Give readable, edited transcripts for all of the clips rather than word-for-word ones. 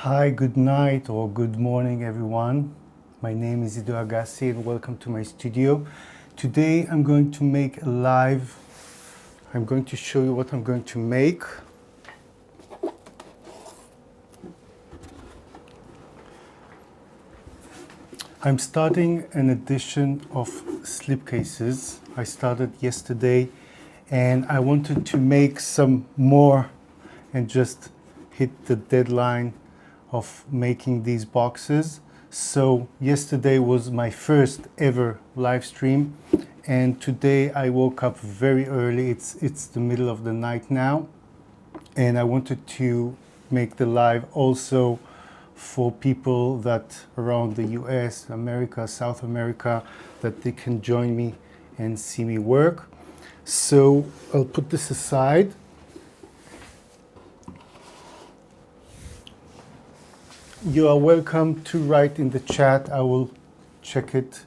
Hi, good night or good morning, everyone. My name is Ido Agassi and welcome to my studio. Today I'm going to make a live. I'm going to show you what I'm going to make. I'm starting an edition of slipcases. I started yesterday and I wanted to make some more and just hit the deadline of making these boxes. So yesterday was my first ever live stream and today I woke up very early. It's the middle of the night now and I wanted to make the live also for people that around the US, America, South America, that they can join me and see me work. So I'll put this aside. You are welcome to write in the chat. I will check it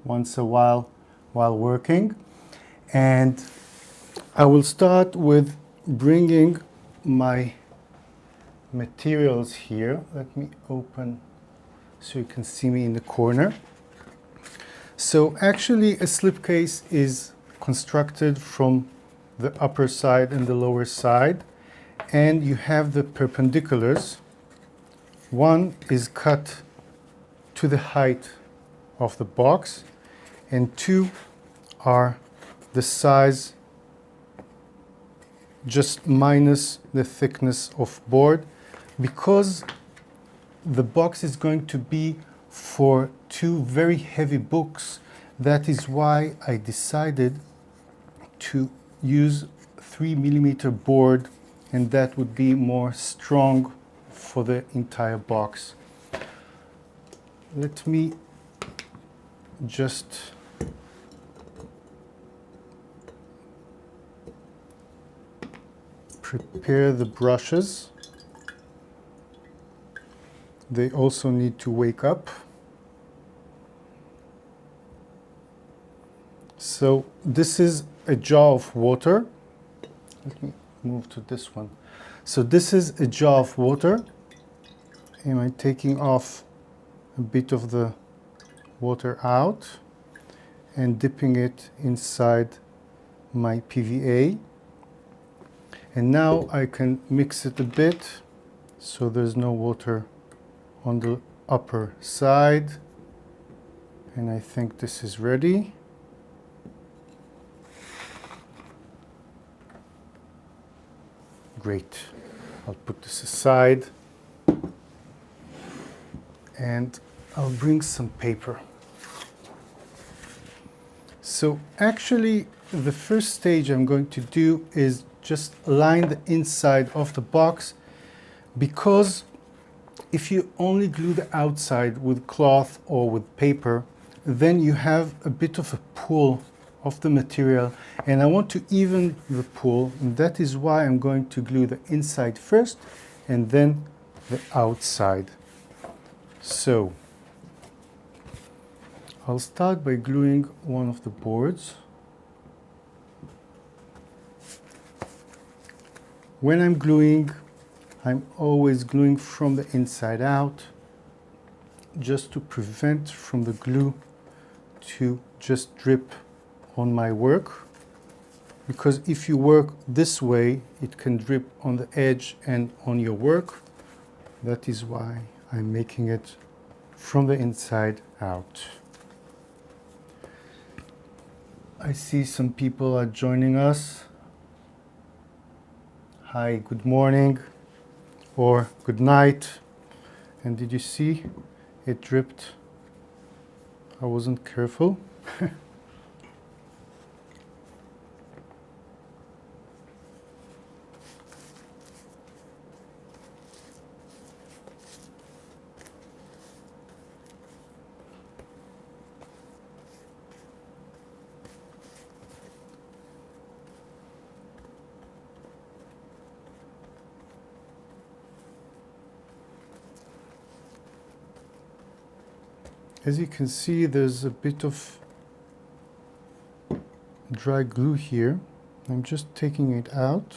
once a while working. And I will start with bringing my materials here. Let me open so you can see me in the corner. So actually a slipcase is constructed from the upper side and the lower side, and you have the perpendiculars. One is cut to the height of the box and two are the size just minus the thickness of board, because the box is going to be for two very heavy books. That is why I decided to use 3mm board, and that would be more strong for the entire box. Let me just prepare the brushes. They also need to wake up. So this is a jar of water. Let me move to this one. So this is a jar of water. Am I taking off a bit of the water out and dipping it inside my PVA. And now I can mix it a bit so there's no water on the upper side. And I think this is ready. Great. I'll put this aside and I'll bring some paper. So actually the first stage I'm going to do is just line the inside of the box, because if you only glue the outside with cloth or with paper, then you have a bit of a pull of the material, and I want to even the pull, and that is why I'm going to glue the inside first and then the outside. So I'll start by gluing one of the boards. When I'm gluing, I'm always gluing from the inside out, just to prevent from the glue to just drip on my work. Because if you work this way, it can drip on the edge and on your work. That is why I'm making it from the inside out. I see some people are joining us. Hi, good morning or good night. And did you see it dripped? I wasn't careful. As you can see, there's a bit of dry glue here. I'm just taking it out.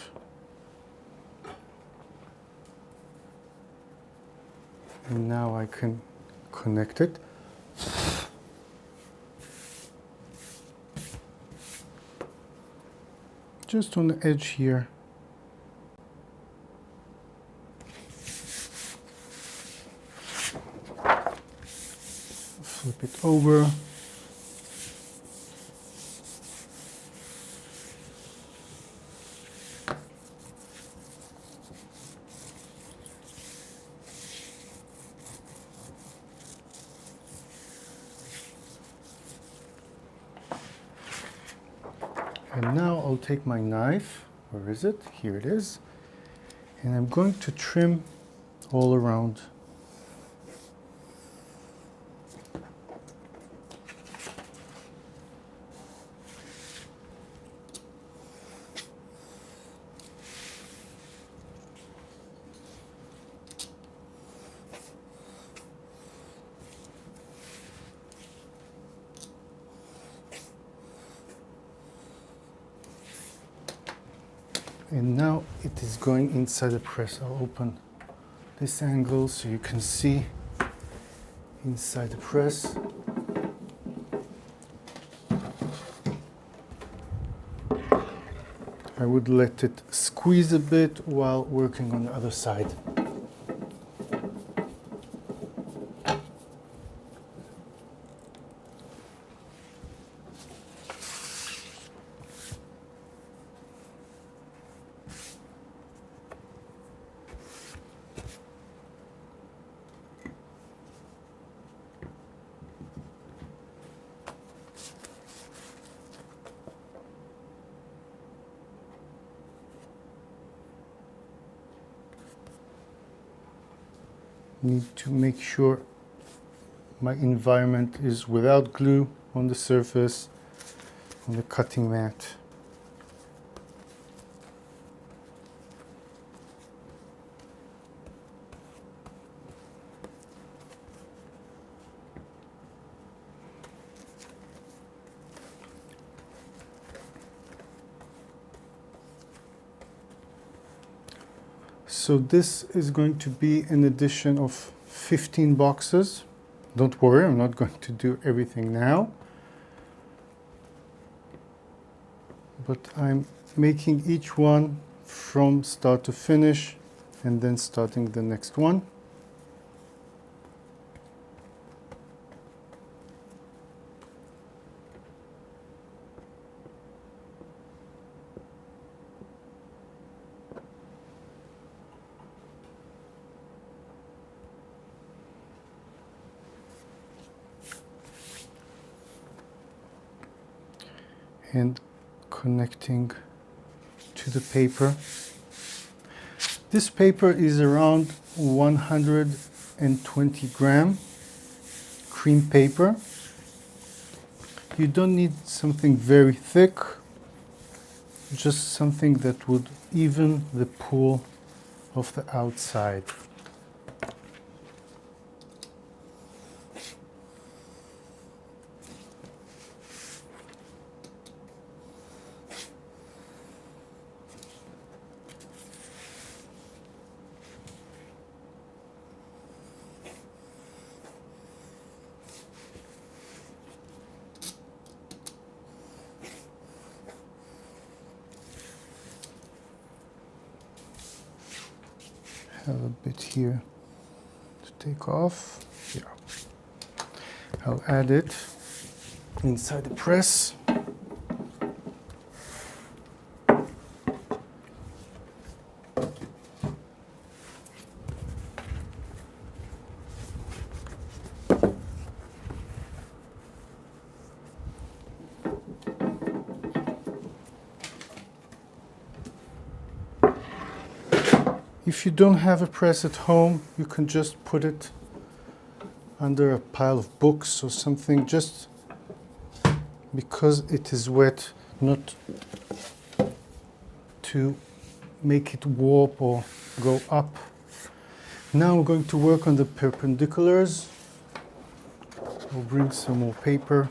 And now I can connect it. Just on the edge here. Flip it over. And now I'll take my knife, where is it? Here it is. And I'm going to trim all around. And now it is going inside the press. I'll open this angle so you can see inside the press. I would let it squeeze a bit while working on the other side. Need to make sure my environment is without glue on the surface, on the cutting mat. So this is going to be an edition of 15 boxes. Don't worry, I'm not going to do everything now. But I'm making each one from start to finish and then starting the next one. And connecting to the paper. This paper is around 120 gram cream paper. You don't need something very thick, just something that would even the pull of the outside. Have a bit here to take off. Yeah. I'll add it inside the press. If you don't have a press at home, you can just put it under a pile of books or something, just because it is wet, not to make it warp or go up. Now I'm going to work on the perpendiculars. I'll bring some more paper.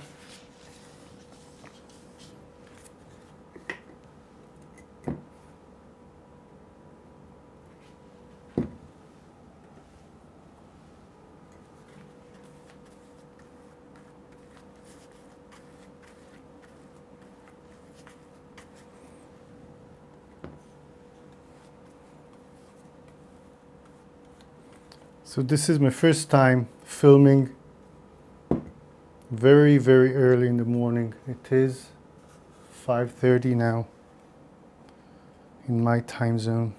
So this is my first time filming very, very early in the morning. It is 5:30 now in my time zone.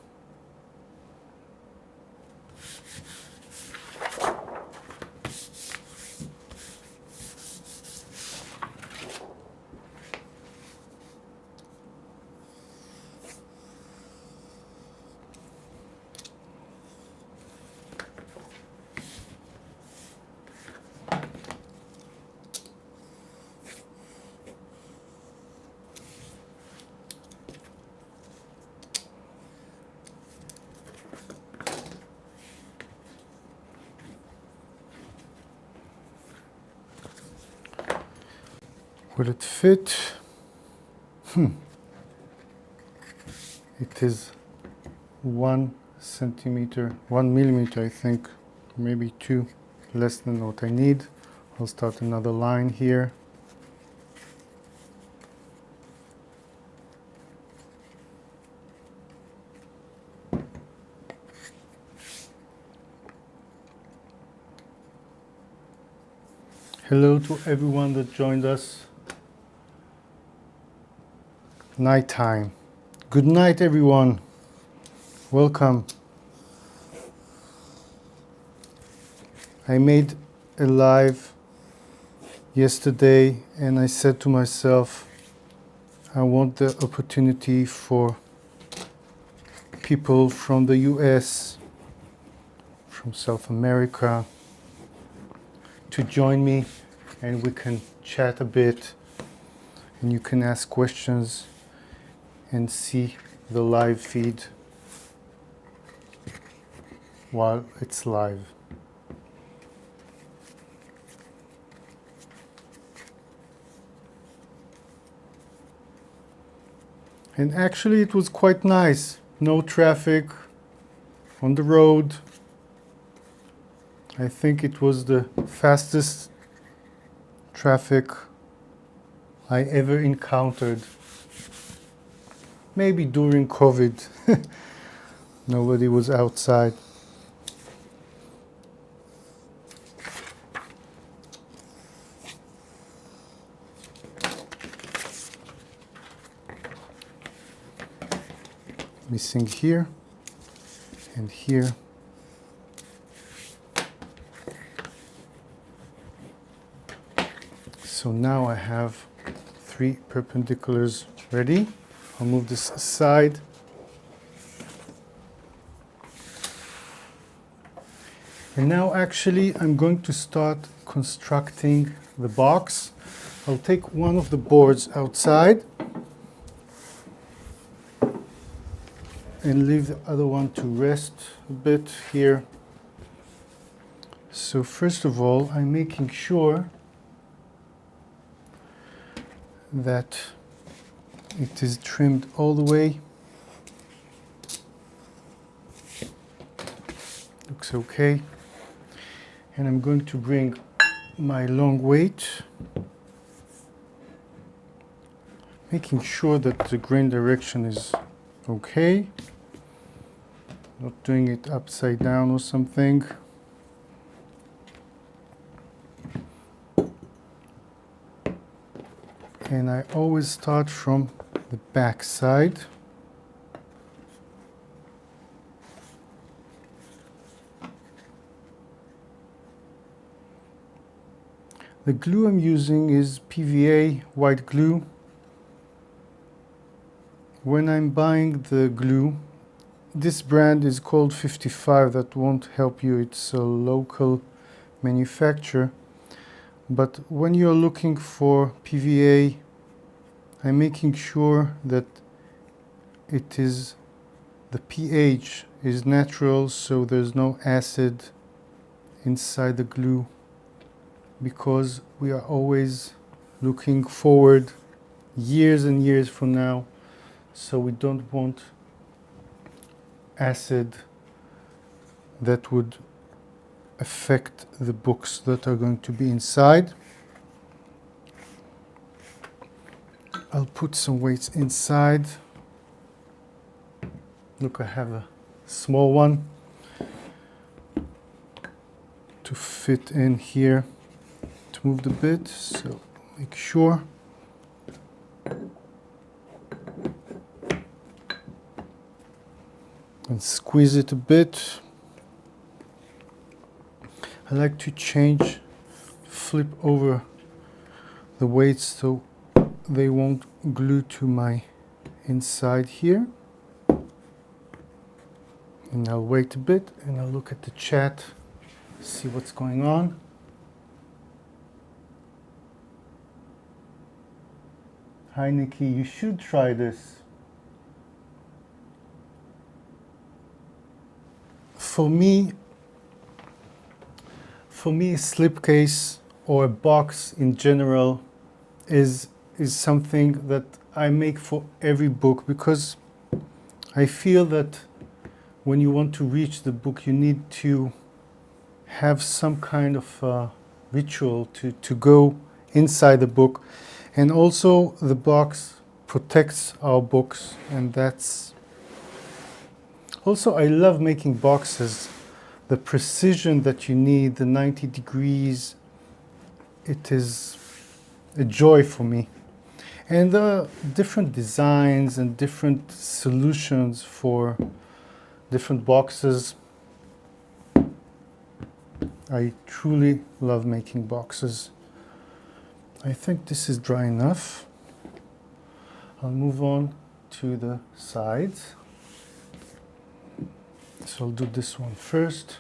Will it fit? It is 1 centimeter, 1 millimeter, I think, maybe 2, less than what I need. I'll start another line here. Hello to everyone that joined us. Nighttime. Good night, everyone. Welcome. I made a live yesterday and I said to myself, I want the opportunity for people from the US, from South America, to join me and we can chat a bit and you can ask questions and see the live feed while it's live. And actually it was quite nice. No traffic on the road. I think it was the fastest traffic I ever encountered. Maybe during COVID. Nobody was outside. Missing here and here. So now I have 3 perpendiculars ready. I'll move this aside. And now actually I'm going to start constructing the box. I'll take one of the boards outside and leave the other one to rest a bit here. So first of all, I'm making sure that it is trimmed all the way. Looks okay. And I'm going to bring my long weight, making sure that the grain direction is okay. Not doing it upside down or something. And I always start from the back side. The glue I'm using is PVA white glue. When I'm buying the glue, this brand is called 55. That won't help you. It's a local manufacturer. But when you're looking for PVA, I'm making sure that it is, the pH is natural, so there's no acid inside the glue, because we are always looking forward years and years from now, so we don't want acid that would affect the books that are going to be inside. I'll put some weights inside. Look, I have a small one. fit in here to move the bit, so make sure. And squeeze it a bit. I like to flip over the weights so they won't glue to my inside here. And I'll wait a bit and I'll look at the chat, see what's going on. Hi Nikki, you should try this. For me, a slipcase or a box in general is something that I make for every book, because I feel that when you want to reach the book, you need to have some kind of ritual to go inside the book. And also the box protects our books, and that's also, I love making boxes. The precision that you need, the 90 degrees, it is a joy for me. And the different designs and different solutions for different boxes. I truly love making boxes. I think this is dry enough. I'll move on to the sides. So I'll do this one first.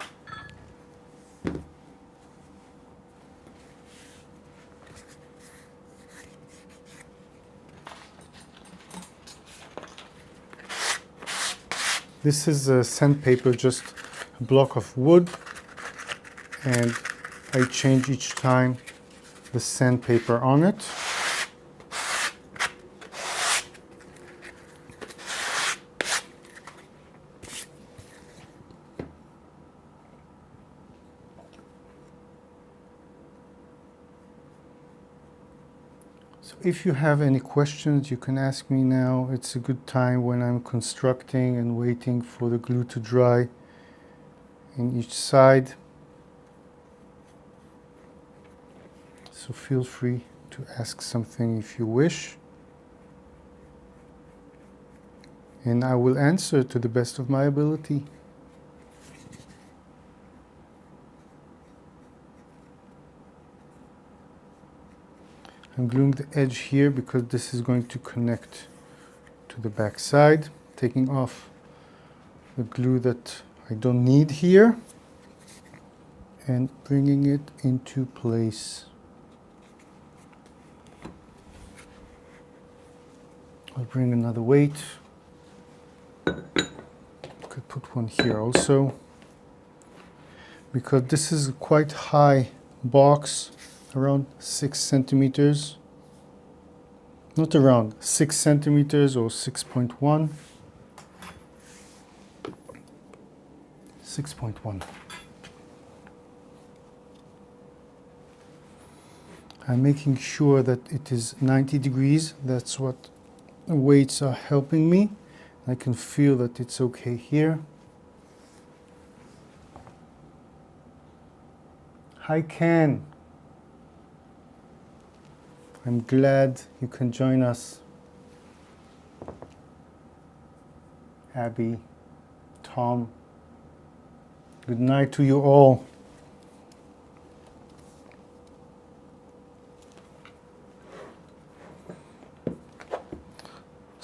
This is a sandpaper, just a block of wood, and I change each time the sandpaper on it. If you have any questions, you can ask me now. It's a good time when I'm constructing and waiting for the glue to dry in each side. So feel free to ask something if you wish. And I will answer to the best of my ability. I'm gluing the edge here because this is going to connect to the back side, taking off the glue that I don't need here and bringing it into place. I'll bring another weight. Could put one here also, because this is a quite high box. Around 6 centimeters, not around 6 centimeters or 6.1. 6.1. I'm making sure that it is 90 degrees. That's what the weights are helping me. I can feel that it's okay here. Hi Ken. I'm glad you can join us. Abby, Tom, good night to you all.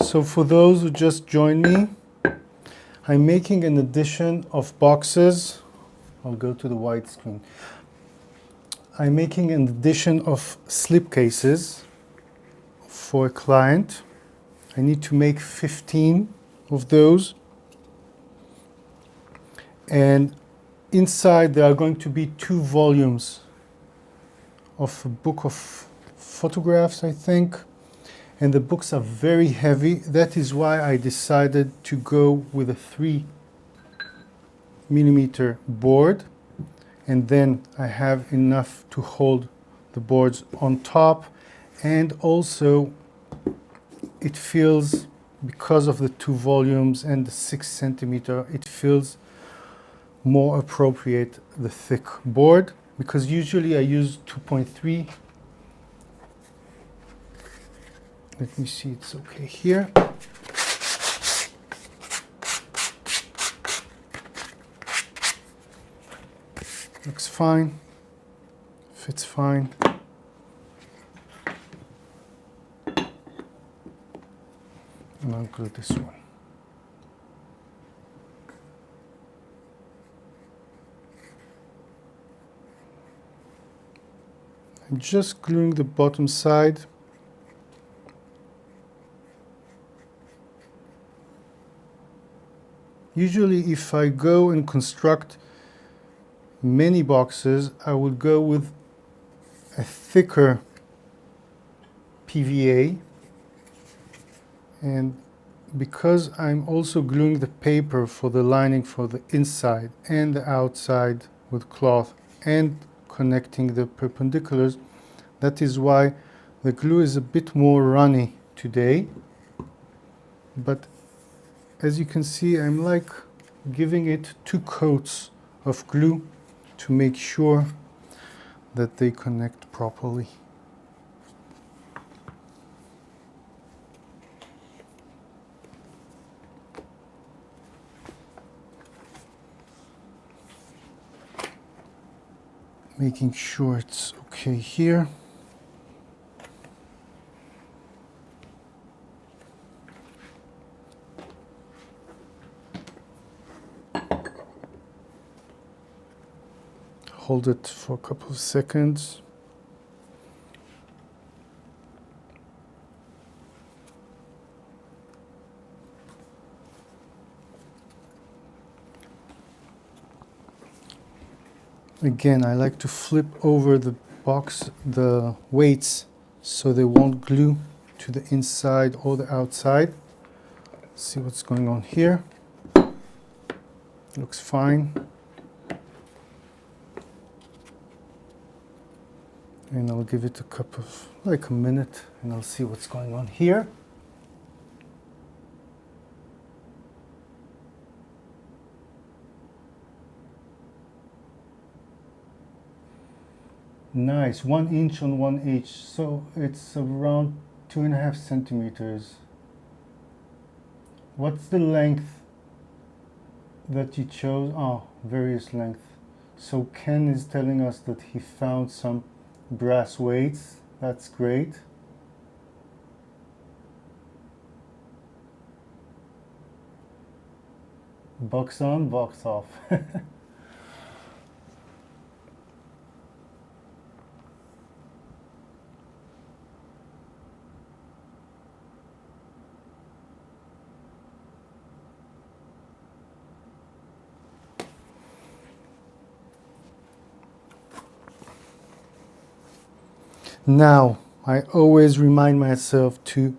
So for those who just joined me, I'm making an addition of boxes. I'll go to the wide screen. I'm making an addition of slipcases for a client. I need to make 15 of those. And inside there are going to be 2 volumes of a book of photographs, I think. And the books are very heavy. That is why I decided to go with a 3mm board. And then I have enough to hold the boards on top. And also it feels, because of the 2 volumes and the 6 centimeter, it feels more appropriate, the thick board. because usually I use 2.3. Let me see, it's okay here. Looks fine, fits fine. And I'll glue this one. I'm just gluing the bottom side. Usually if I go and construct many boxes, I would go with a thicker PVA, and because I'm also gluing the paper for the lining for the inside and the outside with cloth and connecting the perpendiculars, that is why the glue is a bit more runny today. But as you can see, I'm like giving it 2 coats of glue to make sure that they connect properly. Making sure it's okay here. Hold it for a couple of seconds. Again, I like to flip over the box, the weights, so they won't glue to the inside or the outside. See what's going on here. Looks fine. And I'll give it like a minute, and I'll see what's going on here. Nice, 1 inch on 1 inch, so it's around 2.5 centimeters. What's the length that you chose? Oh, various length. So Ken is telling us that he found some brass weights. That's great. Box on, box off. Now, I always remind myself to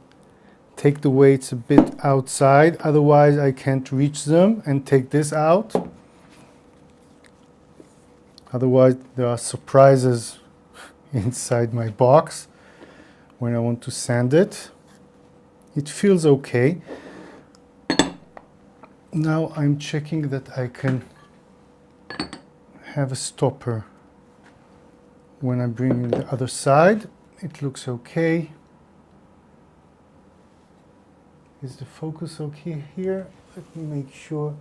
take the weights a bit outside, otherwise I can't reach them, and take this out. Otherwise there are surprises inside my box when I want to sand it. It feels okay. Now I'm checking that I can have a stopper when I bring in the other side. It looks okay. Is the focus okay here? Let me make sure.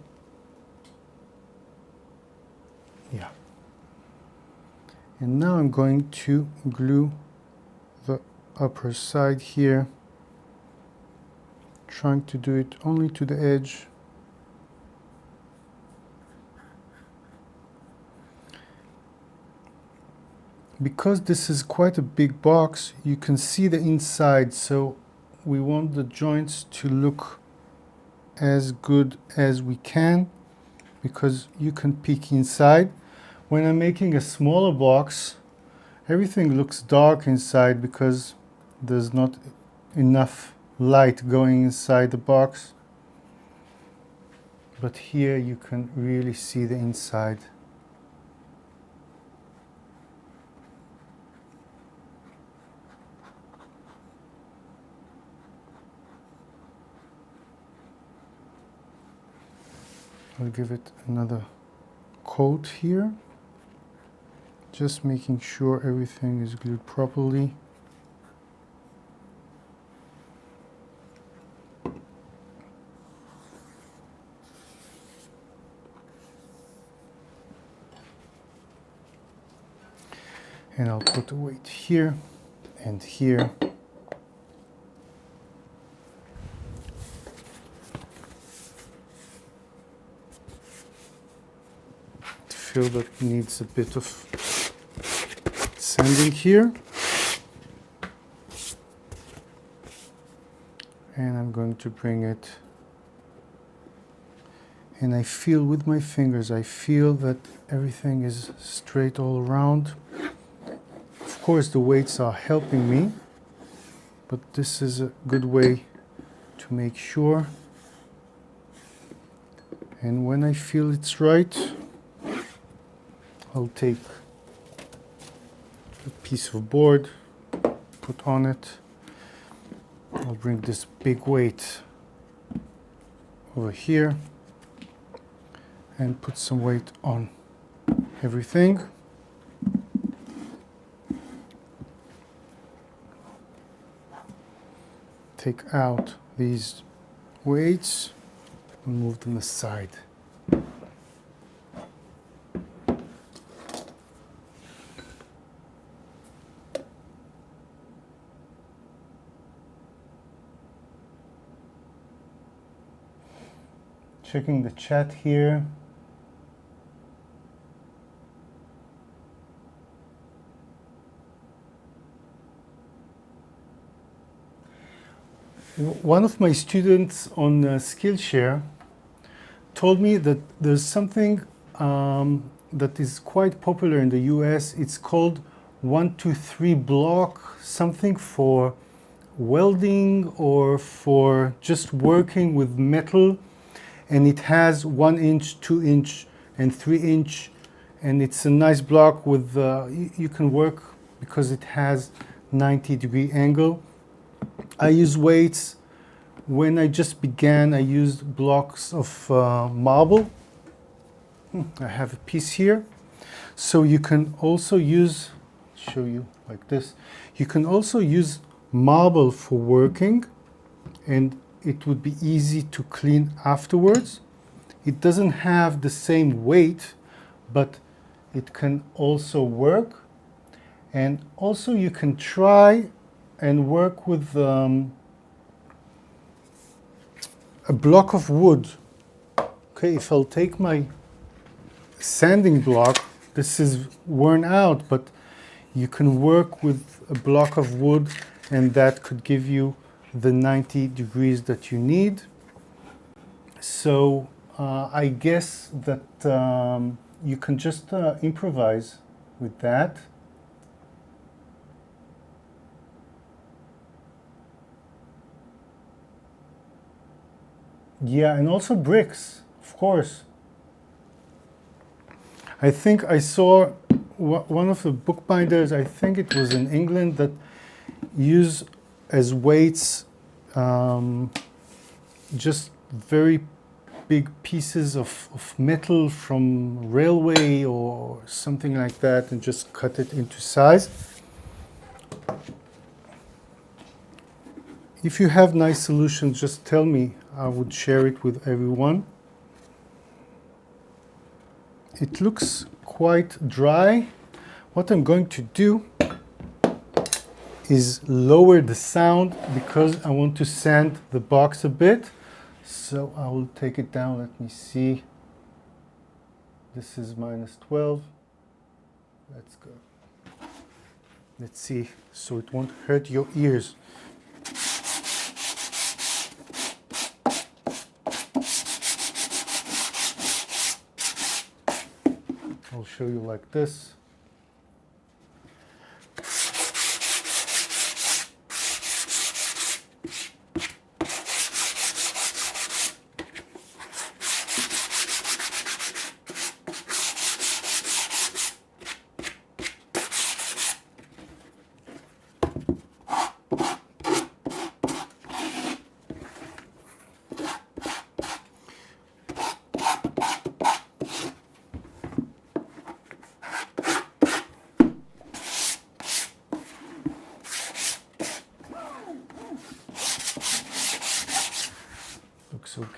Yeah. And now I'm going to glue the upper side here, trying to do it only to the edge. Because this is quite a big box, you can see the inside, so we want the joints to look as good as we can, because you can peek inside. When I'm making a smaller box, everything looks dark inside because there's not enough light going inside the box. But here you can really see the inside. I'll give it another coat here. Just making sure everything is glued properly. And I'll put a weight here and here. Feel that needs a bit of sanding here. And I'm going to bring it, and I feel with my fingers, I feel that everything is straight all around. Of course the weights are helping me, but this is a good way to make sure. And when I feel it's right, I'll take a piece of board, put on it. I'll bring this big weight over here and put some weight on everything. Take out these weights and move them aside. Checking the chat here. One of my students on Skillshare told me that there's something that is quite popular in the US. It's called 123 block, something for welding or for just working with metal. And it has 1 inch, 2 inch, and 3 inch, and it's a nice block with you can work because it has 90-degree angle. I use weights. When I just began, I used blocks of marble. I have a piece here. So you can also use, show you like this, you can also use marble for working, and it would be easy to clean afterwards. It doesn't have the same weight, but it can also work. And also you can try and work with a block of wood. Okay, if I'll take my sanding block, this is worn out, but you can work with a block of wood, and that could give you the 90 degrees that you need. So I guess that you can just improvise with that. Yeah, and also bricks, of course. I think I saw one of the bookbinders, I think it was in England, that use as weights just very big pieces of metal from railway or something like that, and just cut it into size. If you have nice solutions, just tell me. I would share it with everyone. It looks quite dry. What I'm going to do is lower the sound because I want to sand the box a bit. So I will take it down. Let me see. This is -12. Let's go. Let's see, so it won't hurt your ears. I'll show you like this.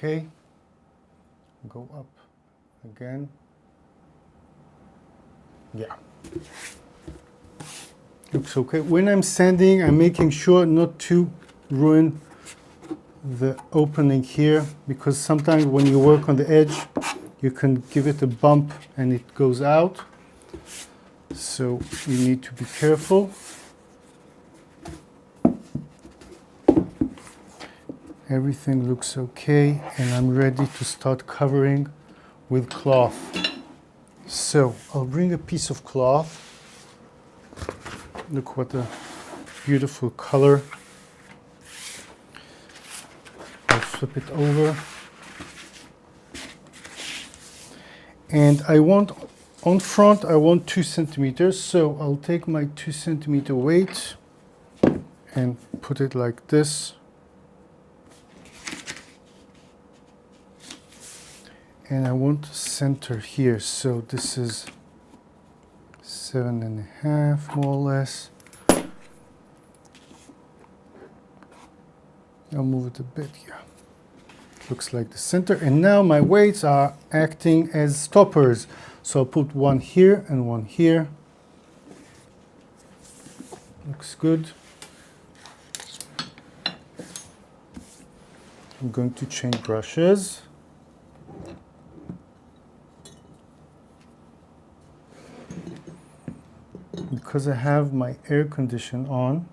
okay. Go up again. Yeah. Looks okay. When I'm sanding, I'm making sure not to ruin the opening here, because sometimes when you work on the edge, you can give it a bump and it goes out. So you need to be careful. Everything looks okay, and I'm ready to start covering with cloth. So I'll bring a piece of cloth. Look what a beautiful color. I'll flip it over. And I want, on front, I want 2 centimeters. So I'll take my 2 centimeter weight and put it like this. And I want to center here. So this is 7.5 more or less. I'll move it a bit here. Looks like the center. And now my weights are acting as stoppers. So I'll put one here and one here. Looks good. I'm going to change brushes. Because I have my air condition on,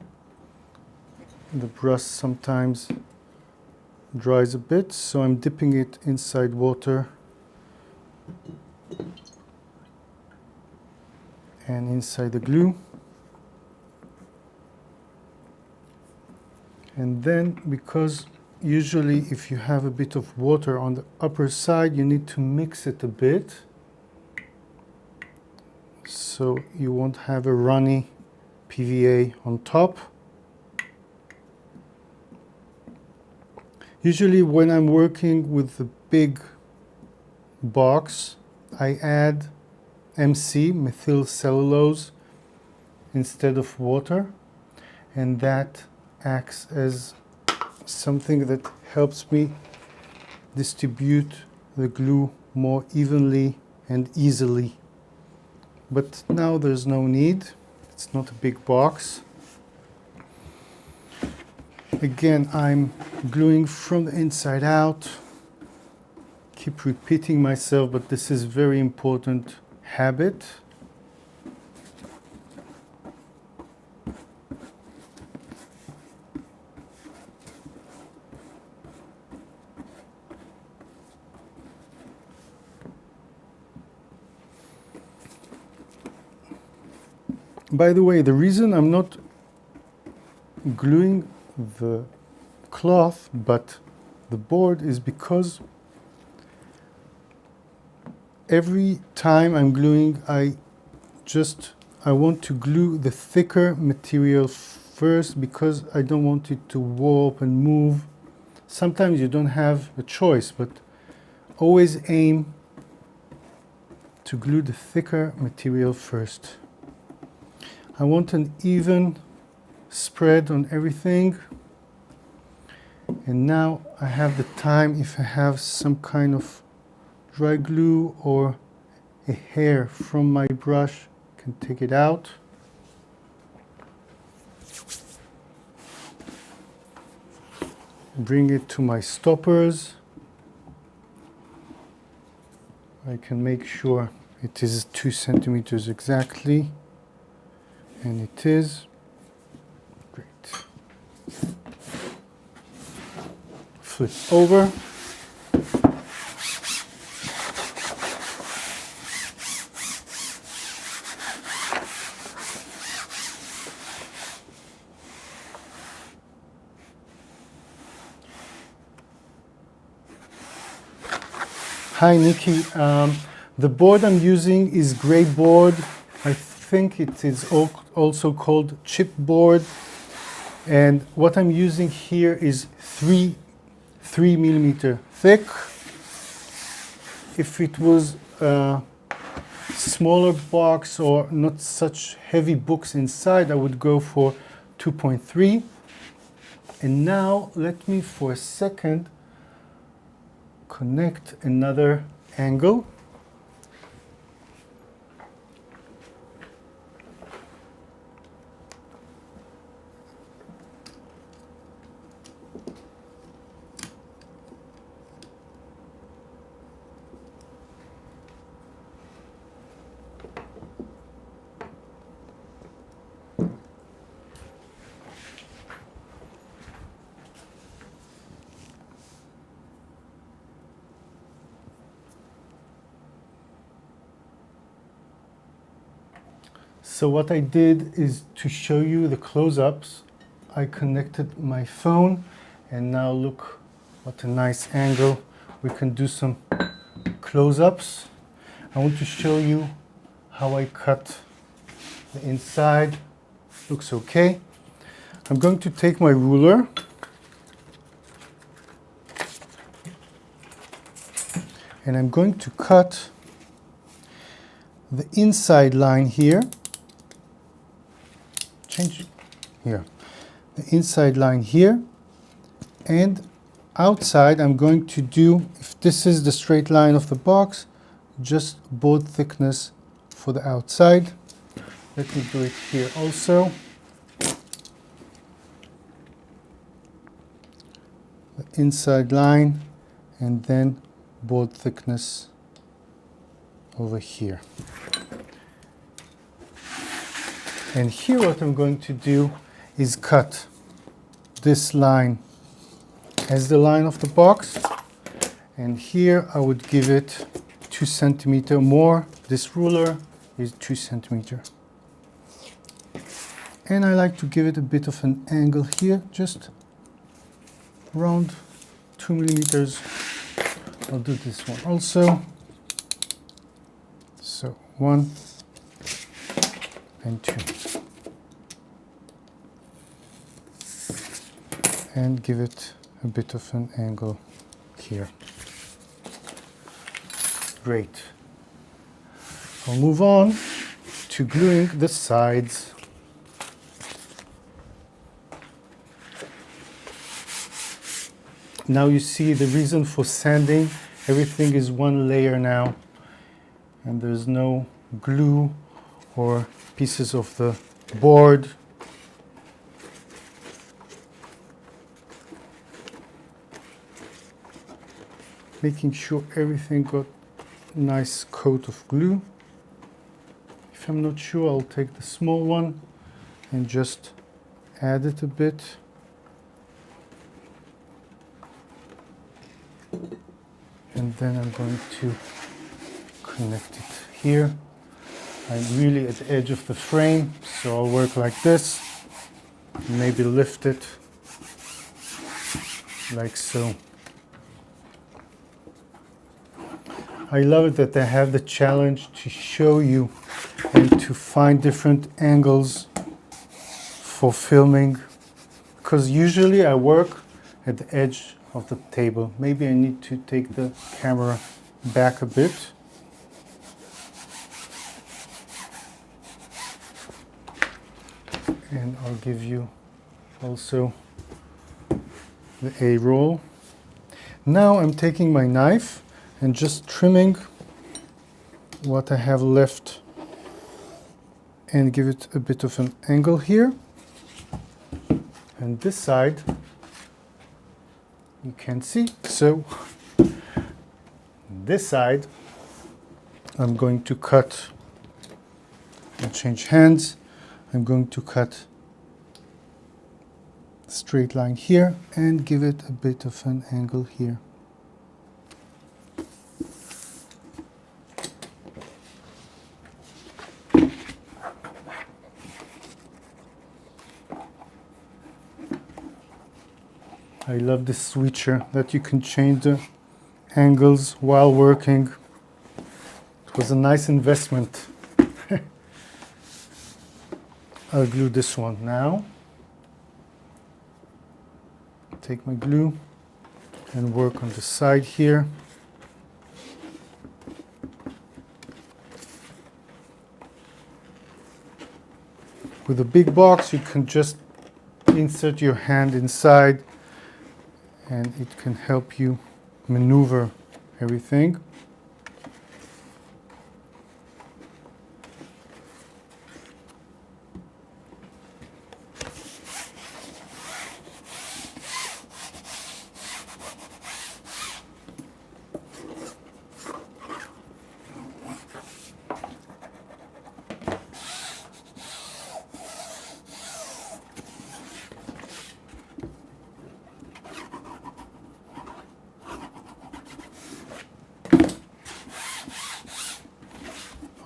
the brush sometimes dries a bit, so I'm dipping it inside water and inside the glue. And then, because usually if you have a bit of water on the upper side, you need to mix it a bit, so you won't have a runny PVA on top. Usually when I'm working with the big box, I add MC, methyl cellulose, instead of water, and that acts as something that helps me distribute the glue more evenly and easily. But now there's no need, it's not a big box. Again, I'm gluing from the inside out. Keep repeating myself, but this is very important habit. By the way, the reason I'm not gluing the cloth but the board is because every time I'm gluing, I want to glue the thicker material first, because I don't want it to warp and move. Sometimes you don't have a choice, but always aim to glue the thicker material first. I want an even spread on everything. And now I have the time, if I have some kind of dry glue or a hair from my brush, I can take it out. Bring it to my stoppers. I can make sure it is 2 centimeters exactly. And it is. Great. Flip over. Hi Nikki, the board I'm using is gray board. I think it is also called chipboard, and what I'm using here is 3 millimeter thick. If it was a smaller box or not such heavy books inside, I would go for 2.3. And now let me for a second connect another angle. So what I did is to show you the close-ups. I connected my phone, and now look what a nice angle. We can do some close-ups. I want to show you how I cut the inside. Looks okay. I'm going to take my ruler and I'm going to cut the inside line here. Change here. The inside line here, and outside I'm going to do, if this is the straight line of the box, just board thickness for the outside. Let me do it here also. The inside line, and then board thickness over here. And here what I'm going to do is cut this line as the line of the box, and here I would give it 2 centimeters more. This ruler is 2 centimeters. And I like to give it a bit of an angle here, just around 2 millimeters. I'll do this one also. So 1 and 2. And give it a bit of an angle here. Great. I'll move on to gluing the sides. Now you see the reason for sanding. Everything is one layer now, and there's no glue or pieces of the board. Making sure everything got a nice coat of glue. If I'm not sure, I'll take the small one and just add it a bit. And then I'm going to connect it here. I'm really at the edge of the frame, so I'll work like this. Maybe lift it like so. I love it that they have the challenge to show you and to find different angles for filming, because usually I work at the edge of the table. Maybe I need to take the camera back a bit. And I'll give you also the A-roll. Now I'm taking my knife and just trimming what I have left and give it a bit of an angle here. And this side you can see. So this side I'm going to cut and change hands. I'm going to cut a straight line here and give it a bit of an angle here. I love this switcher that you can change the angles while working. It was a nice investment. I'll glue this one now. Take my glue and work on the side here. With a big box, you can just insert your hand inside and it can help you maneuver everything.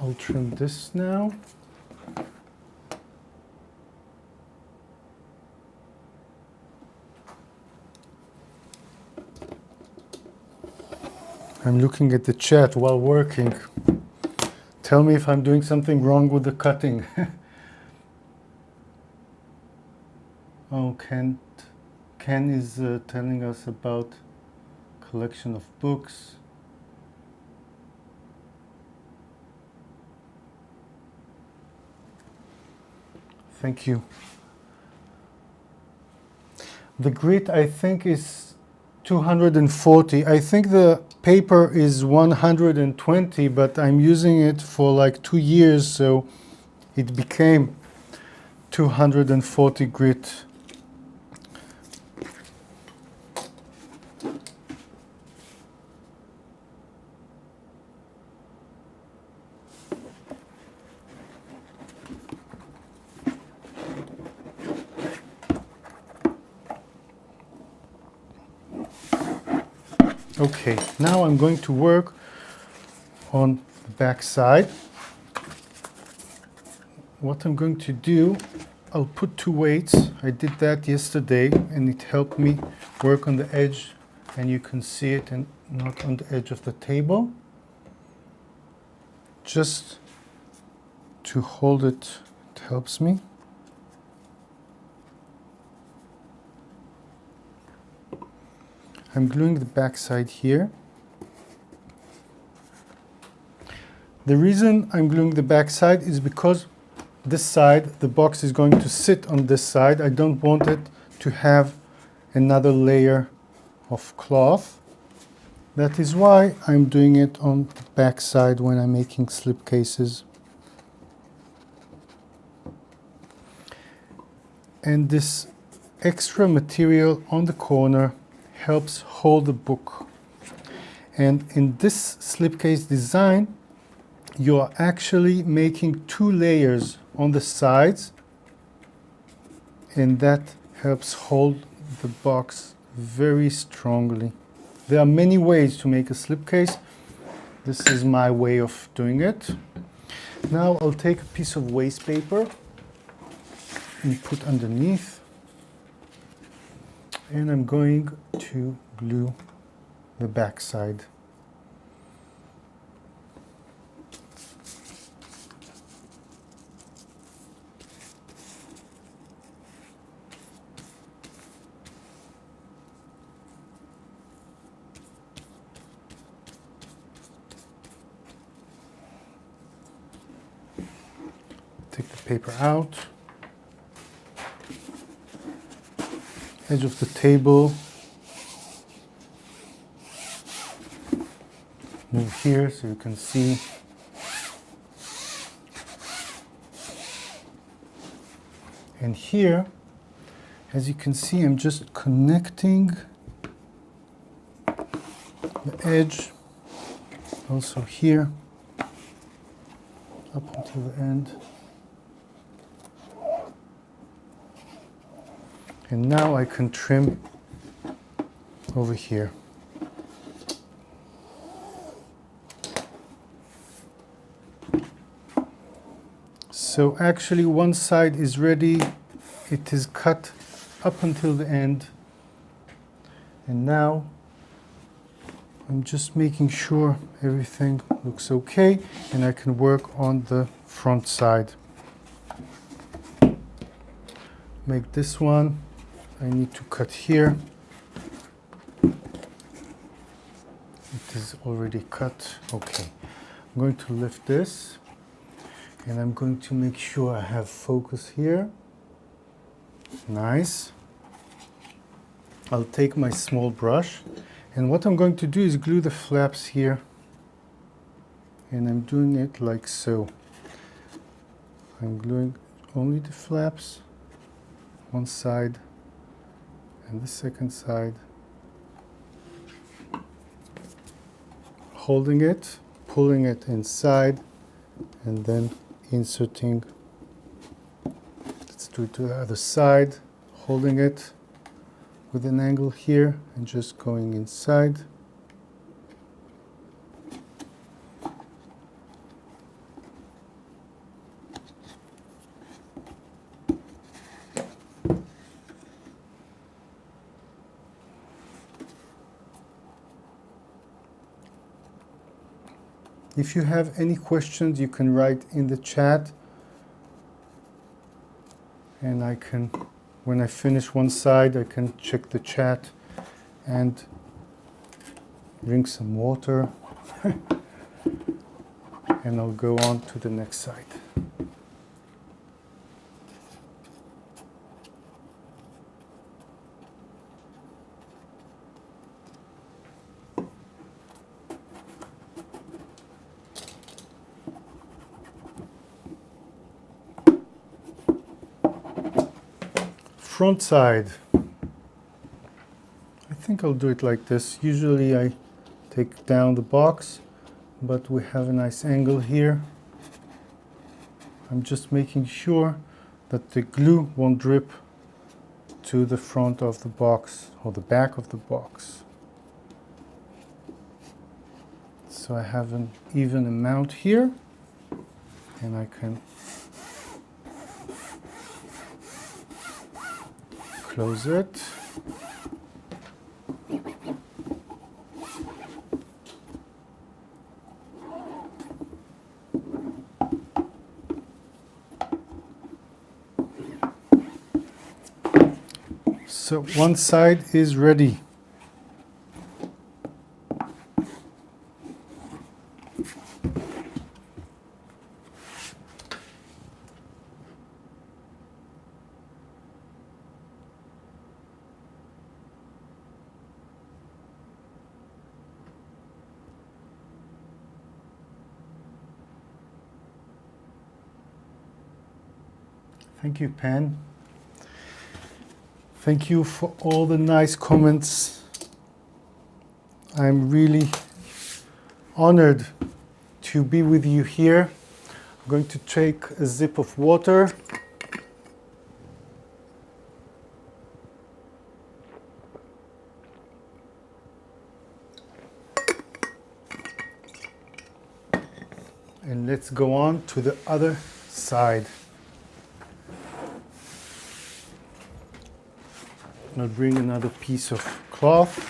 I'll trim this now. I'm looking at the chat while working. Tell me if I'm doing something wrong with the cutting. Oh, Ken is telling us about collection of books. Thank you. The grit, I think, is 240. I think the paper is 120, but I'm using it for like 2 years, so it became 240 grit. Okay, now I'm going to work on the back side. What I'm going to do, I'll put 2 weights. I did that yesterday and it helped me work on the edge, and you can see it and not on the edge of the table. Just to hold it, it helps me. I'm gluing the back side here. The reason I'm gluing the back side is because this side, the box is going to sit on this side. I don't want it to have another layer of cloth. That is why I'm doing it on the back side when I'm making slipcases. And this extra material on the corner helps hold the book. And in this slipcase design, you are actually making 2 layers on the sides, and that helps hold the box very strongly. There are many ways to make a slipcase. This is my way of doing it. Now I'll take a piece of waste paper and put underneath, and I'm going to glue the back side. Take the paper out. Edge of the table. Move here so you can see. And here, as you can see, I'm just connecting the edge, also here, up until the end. And now I can trim over here. So actually one side is ready. It is cut up until the end. And now I'm just making sure everything looks okay, and I can work on the front side. Make this one. I need to cut here. It is already cut. Okay. I'm going to lift this, and I'm going to make sure I have focus here. Nice. I'll take my small brush And what I'm going to do is glue the flaps here, and I'm doing it like so. I'm gluing only the flaps, one side and the second side, holding it, pulling it inside, and then inserting. Let's do it to the other side, holding it with an angle here and just going inside. If you have any questions, you can write in the chat, and I can, when I finish one side, I can check the chat and drink some water and I'll go on to the next side. Front side. I think I'll do it like this. Usually I take down the box, but we have a nice angle here. I'm just making sure that the glue won't drip to the front of the box or the back of the box. So I have an even amount here, and I can close it. So one side is ready. Thank you, Pan. Thank you for all the nice comments. I'm really honored to be with you here. I'm going to take a sip of water. And let's go on to the other side. I'll bring another piece of cloth.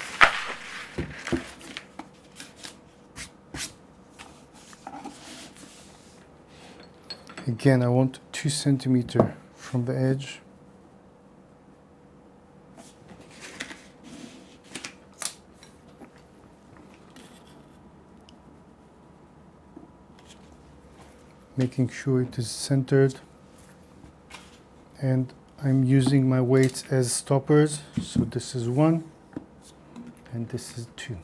Again, I want 2 centimeters from the edge. Making sure it is centered, and I'm using my weights as stoppers. So this is 1 and this is 2.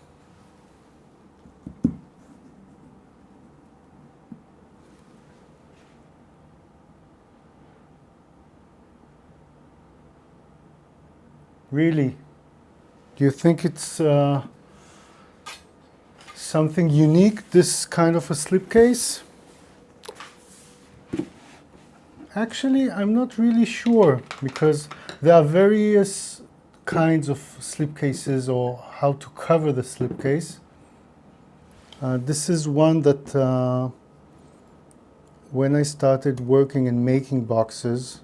Really? Do you think it's something unique, this kind of a slipcase? Actually, I'm not really sure, because there are various kinds of slipcases or how to cover the slipcase. This is one that when I started working and making boxes,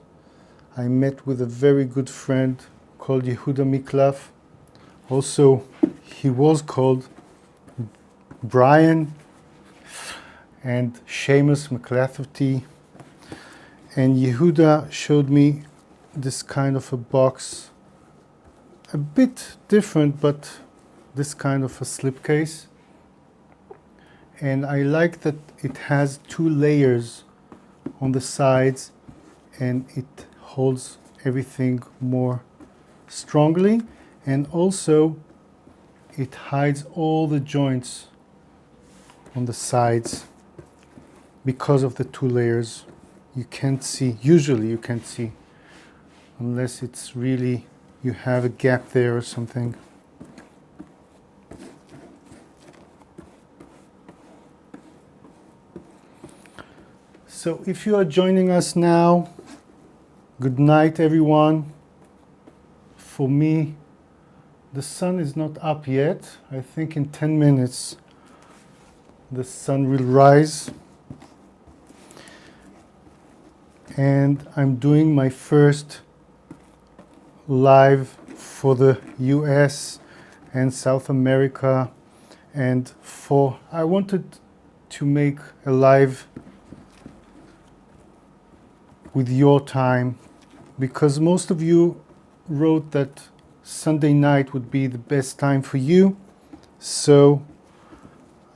I met with a very good friend called Yehuda Miklaf. Also, he was called Brian and Seamus McLafferty. And Yehuda showed me this kind of a box, a bit different, but this kind of a slipcase. And I like that it has 2 layers on the sides, and it holds everything more strongly. And also it hides all the joints on the sides because of the two layers. You can't see, usually you can't see, unless it's really, you have a gap there or something. So if you are joining us now, good night everyone. For me, the sun is not up yet. I think in 10 minutes the sun will rise. And I'm doing my first live for the US and South America. And I wanted to make a live with your time, because most of you wrote that Sunday night would be the best time for you. So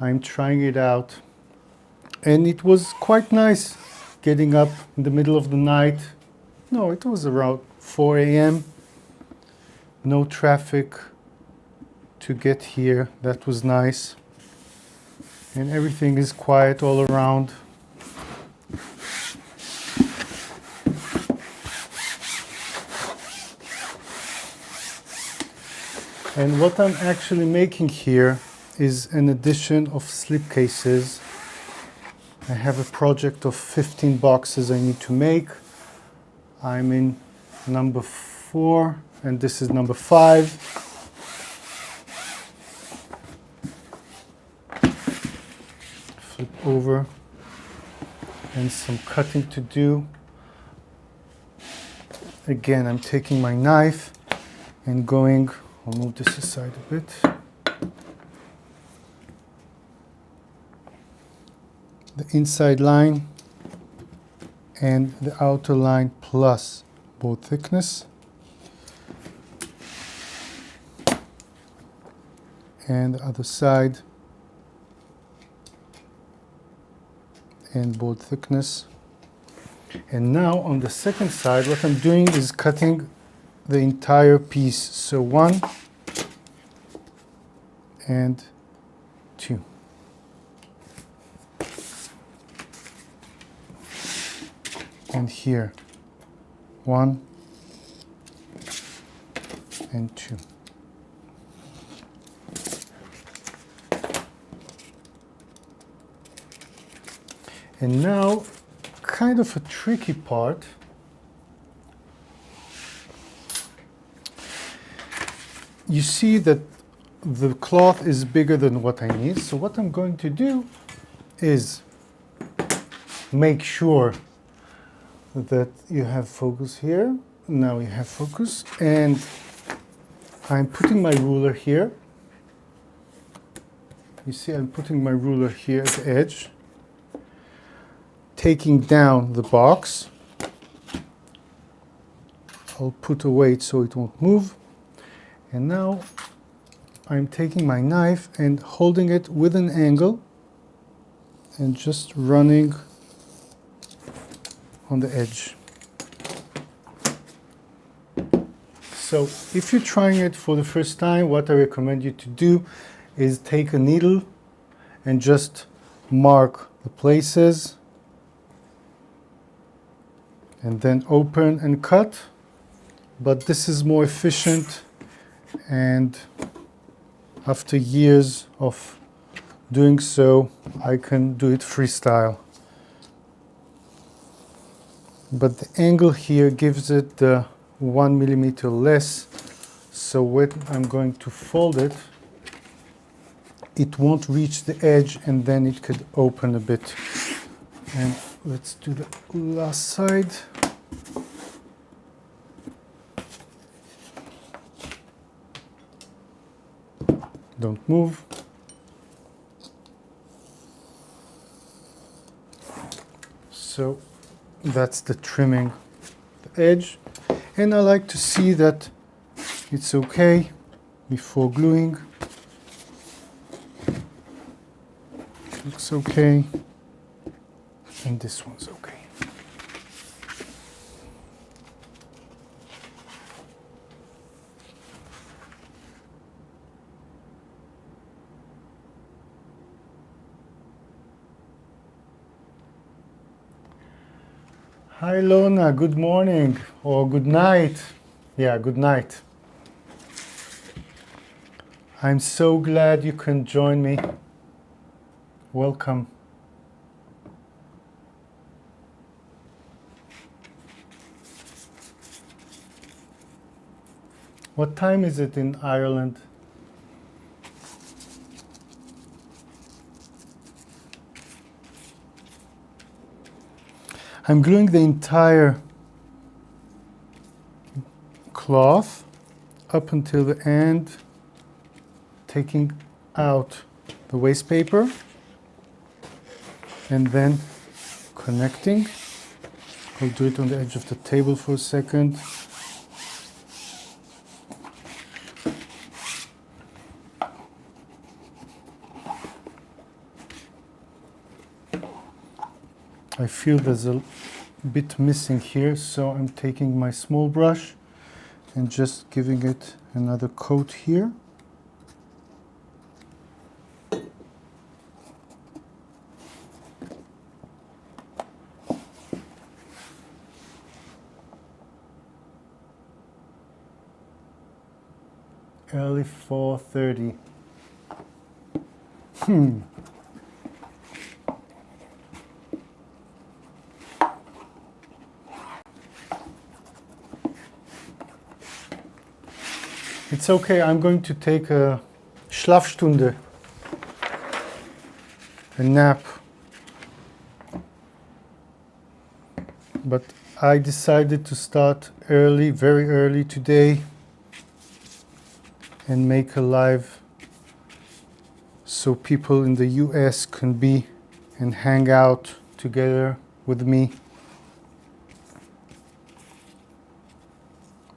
I'm trying it out. And it was quite nice getting up in the middle of the night. No, it was around 4 a.m. No traffic to get here. That was nice. And everything is quiet all around. And what I'm actually making here is an addition of slipcases. I have a project of 15 boxes I need to make. I'm in number 4 and this is number 5. Flip over and some cutting to do. Again, I'm taking my knife and going, I'll move this aside a bit. The inside line and the outer line plus both thickness. And the other side and both thickness. And now on the second side, what I'm doing is cutting the entire piece. So 1 and 2. And here 1 and 2. And now, kind of a tricky part. You see that the cloth is bigger than what I need. So what I'm going to do is make sure that you have focus here. Now you have focus. And I'm putting my ruler here. You see, I'm putting my ruler here at the edge, taking down the box. I'll put a weight so it won't move. And now I'm taking my knife and holding it with an angle and just running on the edge. So if you're trying it for the first time, what I recommend you to do is take a needle and just mark the places and then open and cut. But this is more efficient, and after years of doing so, I can do it freestyle. But the angle here gives it the 1 millimeter less, so when I'm going to fold it, it won't reach the edge and then it could open a bit. And let's do the last side. Don't move. So that's the trimming the edge. And I like to see that it's okay before gluing. Looks okay. And this one's okay. Hi Lona, good morning or good night. Yeah, good night. I'm so glad you can join me. Welcome. What time is it in Ireland? I'm gluing the entire cloth up until the end, taking out the waste paper and then connecting. I'll do it on the edge of the table for a second. I feel there's a bit missing here, so I'm taking my small brush and just giving it another coat here. Early 4:30. It's okay, I'm going to take a Schlafstunde, a nap. But I decided to start early, very early today, and make a live so people in the US can be and hang out together with me.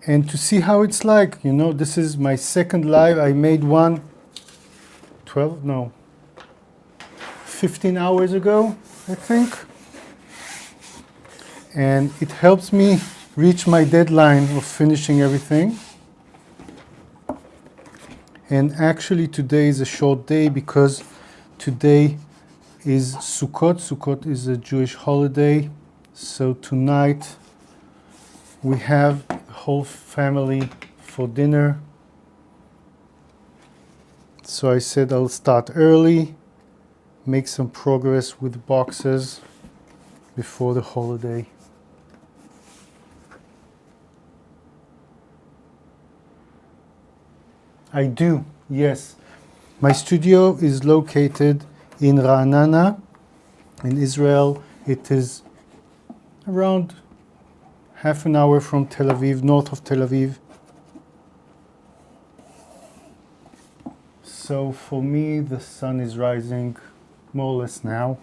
And to see how it's like, you know, this is my second live. I made one 15 hours ago, I think. And it helps me reach my deadline of finishing everything. And actually today is a short day because today is Sukkot. Sukkot is a Jewish holiday. So tonight we have the whole family for dinner. So I said I'll start early, make some progress with boxes before the holiday. I do, yes. My studio is located in Ra'anana, in Israel. It is around half an hour from Tel Aviv, north of Tel Aviv. So for me, the sun is rising more or less now.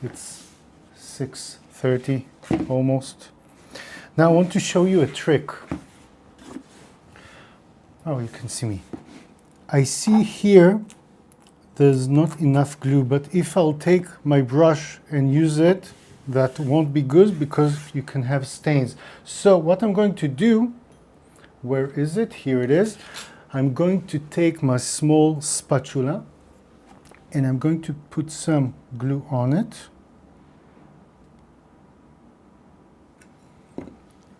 It's 6:30 almost. Now I want to show you a trick. Oh, you can see me. I see here there's not enough glue, but if I'll take my brush and use it, that won't be good because you can have stains. So what I'm going to do, where is it? Here it is. I'm going to take my small spatula and I'm going to put some glue on it.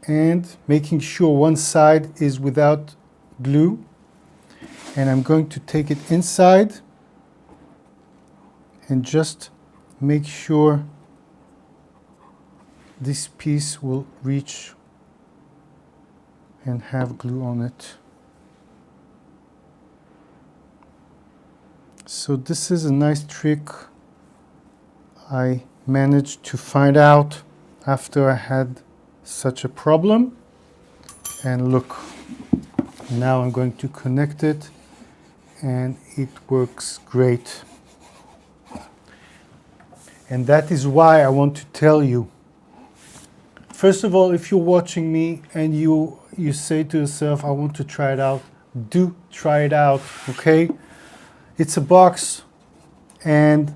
And making sure one side is without glue, and I'm going to take it inside and just make sure this piece will reach and have glue on it. So this is a nice trick I managed to find out after I had such a problem. And look, now I'm going to connect it and it works great. And that is why I want to tell you. First of all, if you're watching me and you say to yourself, I want to try it out, do try it out, okay? It's a box, and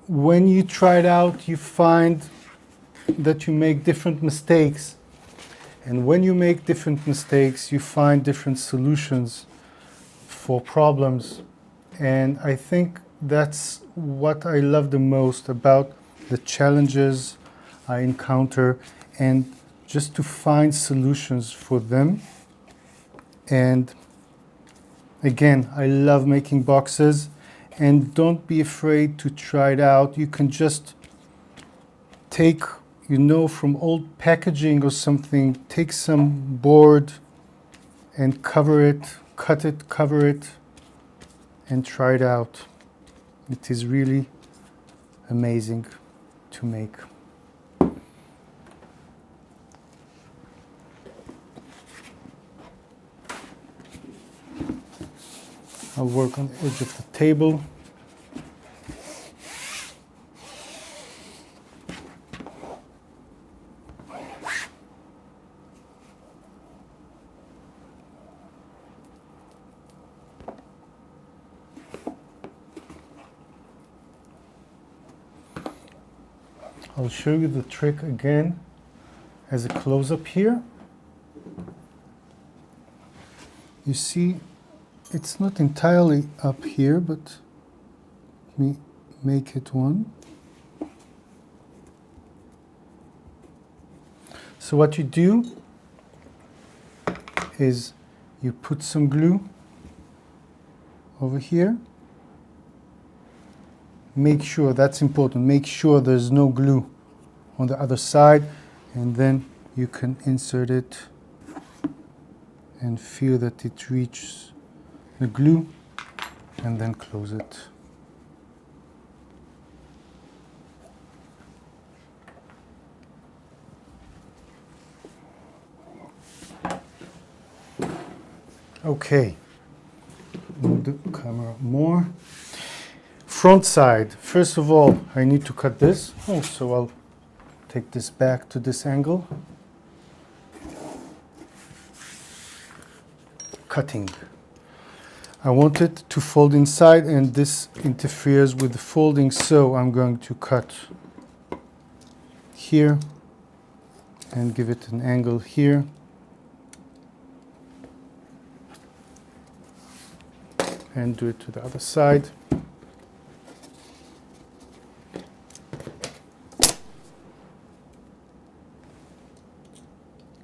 when you try it out, you find that you make different mistakes. And when you make different mistakes, you find different solutions for problems. And I think that's what I love the most about the challenges I encounter, and just to find solutions for them. And again, I love making boxes, and don't be afraid to try it out. You can just take, from old packaging or something, take some board and cover it, cut it, cover it, and try it out. It is really amazing to make. I'll work on the edge of the table. I'll show you the trick again as a close-up here. You see, it's not entirely up here, but let me make it one. So what you do is you put some glue over here. Make sure, that's important, make sure there's no glue on the other side, and then you can insert it and feel that it reaches the glue, and then close it. Okay, move the camera more. Front side, first of all, I need to cut this. So I'll take this back to this angle. Cutting. I want it to fold inside, and this interferes with the folding, so I'm going to cut here and give it an angle here. And do it to the other side.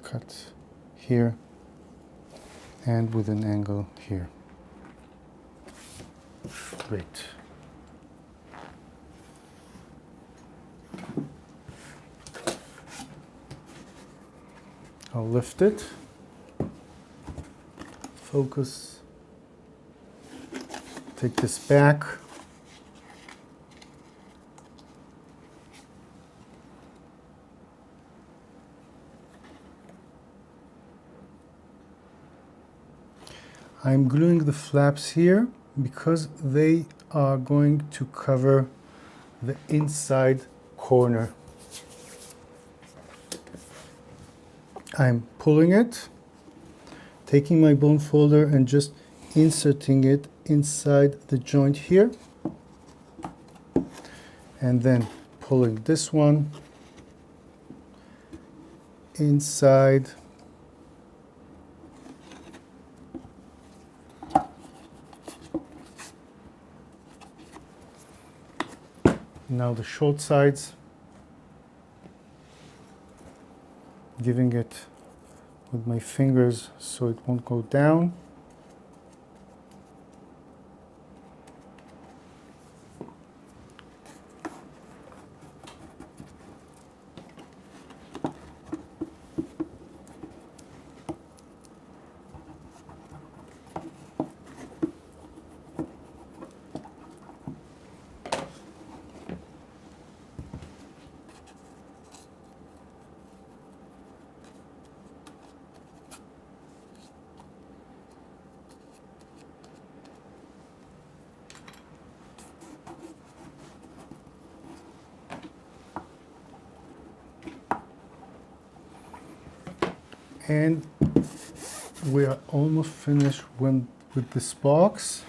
Cut here and with an angle here. Great. I'll lift it. Focus. Take this back. I'm gluing the flaps here because they are going to cover the inside corner. I'm pulling it, taking my bone folder and just inserting it inside the joint here, and then pulling this one inside. Now the short sides, giving it with my fingers so it won't go down. And we are almost finished with this box.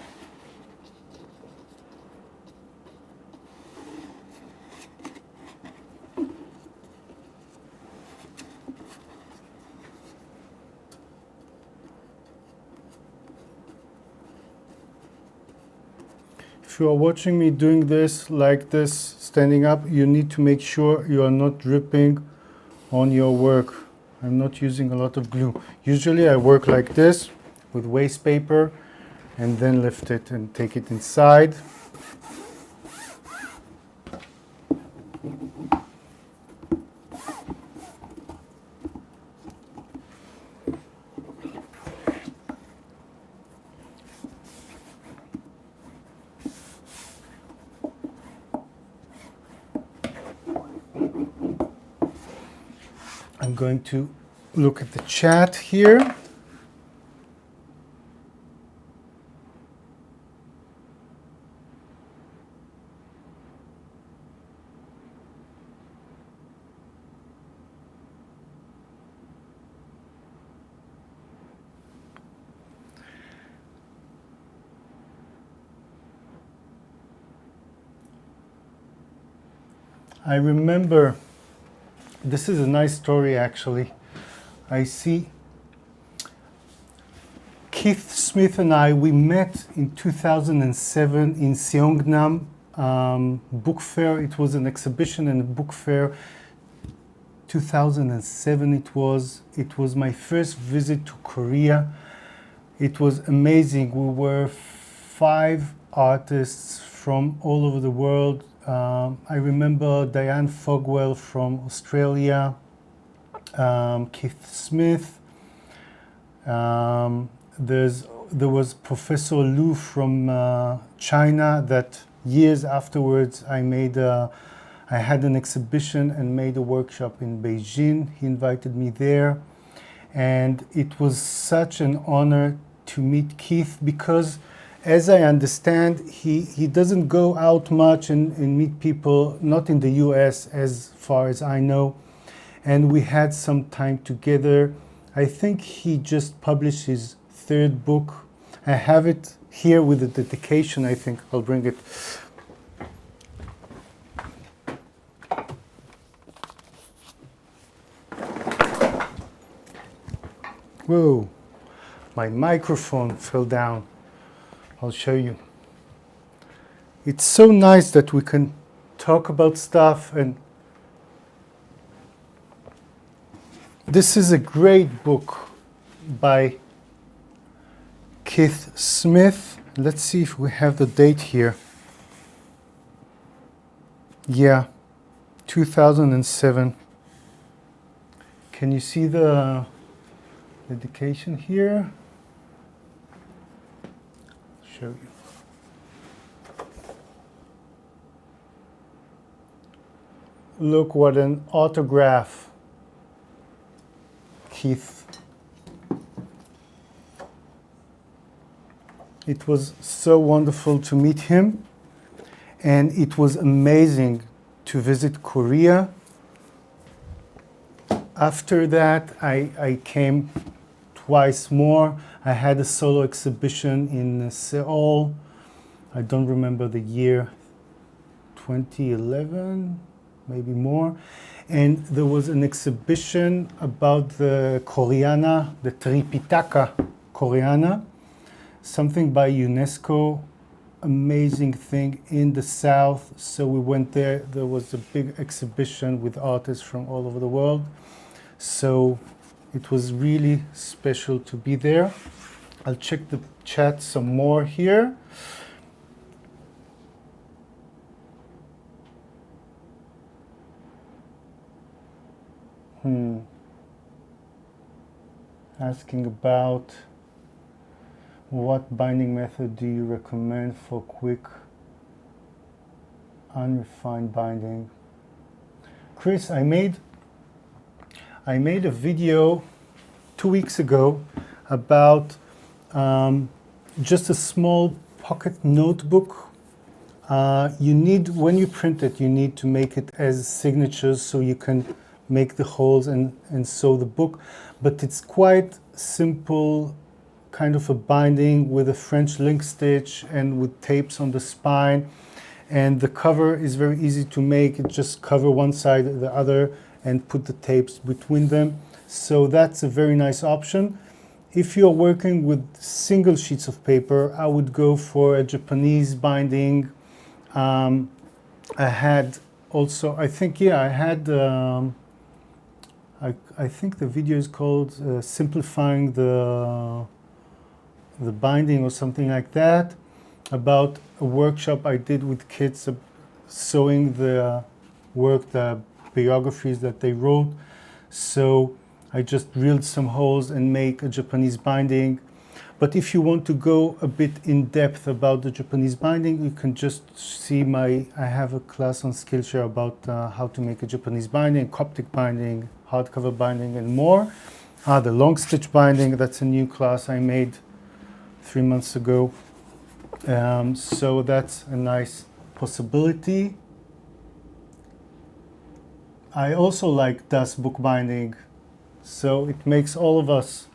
if you are watching me doing this like this, standing up, you need to make sure you are not dripping on your work. I'm not using a lot of glue. Usually I work like this with waste paper and then lift it and take it inside. I'm going to look at the chat here. I remember, this is a nice story actually. I see Keith Smith and I, we met in 2007 in Seongnam book fair. It was an exhibition and a book fair. 2007 it was. It was my first visit to Korea. It was amazing. We were 5 artists from all over the world. I remember Diane Fogwell from Australia, Keith Smith. There was Professor Lu from China that years afterwards I had an exhibition and made a workshop in Beijing. He invited me there, and it was such an honor to meet Keith because, as I understand, he doesn't go out much and meet people, not in the US as far as I know. And we had some time together. I think he just published his 3rd book. I have it here with the dedication, I think. I'll bring it. Whoa, my microphone fell down. I'll show you. It's so nice that we can talk about stuff, and this is a great book by Keith Smith. Let's see if we have the date here. Yeah, 2007. Can you see the dedication here? I'll show you. Look what an autograph. Keith. It was so wonderful to meet him, and it was amazing to visit Korea. After that, I came twice more. I had a solo exhibition in Seoul. I don't remember the year, 2011, maybe more. And there was an exhibition about the Koreana, the Tripitaka Koreana, something by UNESCO, amazing thing in the south. So we went there. There was a big exhibition with artists from all over the world. So it was really special to be there. I'll check the chat some more here. Asking about what binding method do you recommend for quick, unrefined binding? Chris, I made a video 2 weeks ago about just a small pocket notebook. You need, when you print it, you need to make it as signatures so you can make the holes and sew the book. But it's quite simple, kind of a binding with a French link stitch and with tapes on the spine. And the cover is very easy to make. It just cover one side or the other and put the tapes between them. So that's a very nice option. If you're working with single sheets of paper, I would go for a Japanese binding. I had also, I think, yeah, I had, I think the video is called Simplifying the Binding or something like that, about a workshop I did with kids sewing the work, the biographies that they wrote. So I just drilled some holes and make a Japanese binding. But if you want to go a bit in depth about the Japanese binding, you can just see I have a class on Skillshare about how to make a Japanese binding, Coptic binding, hardcover binding, and more. The long stitch binding, that's a new class I made 3 months ago. So that's a nice possibility. I also like dust bookbinding, so it makes all of us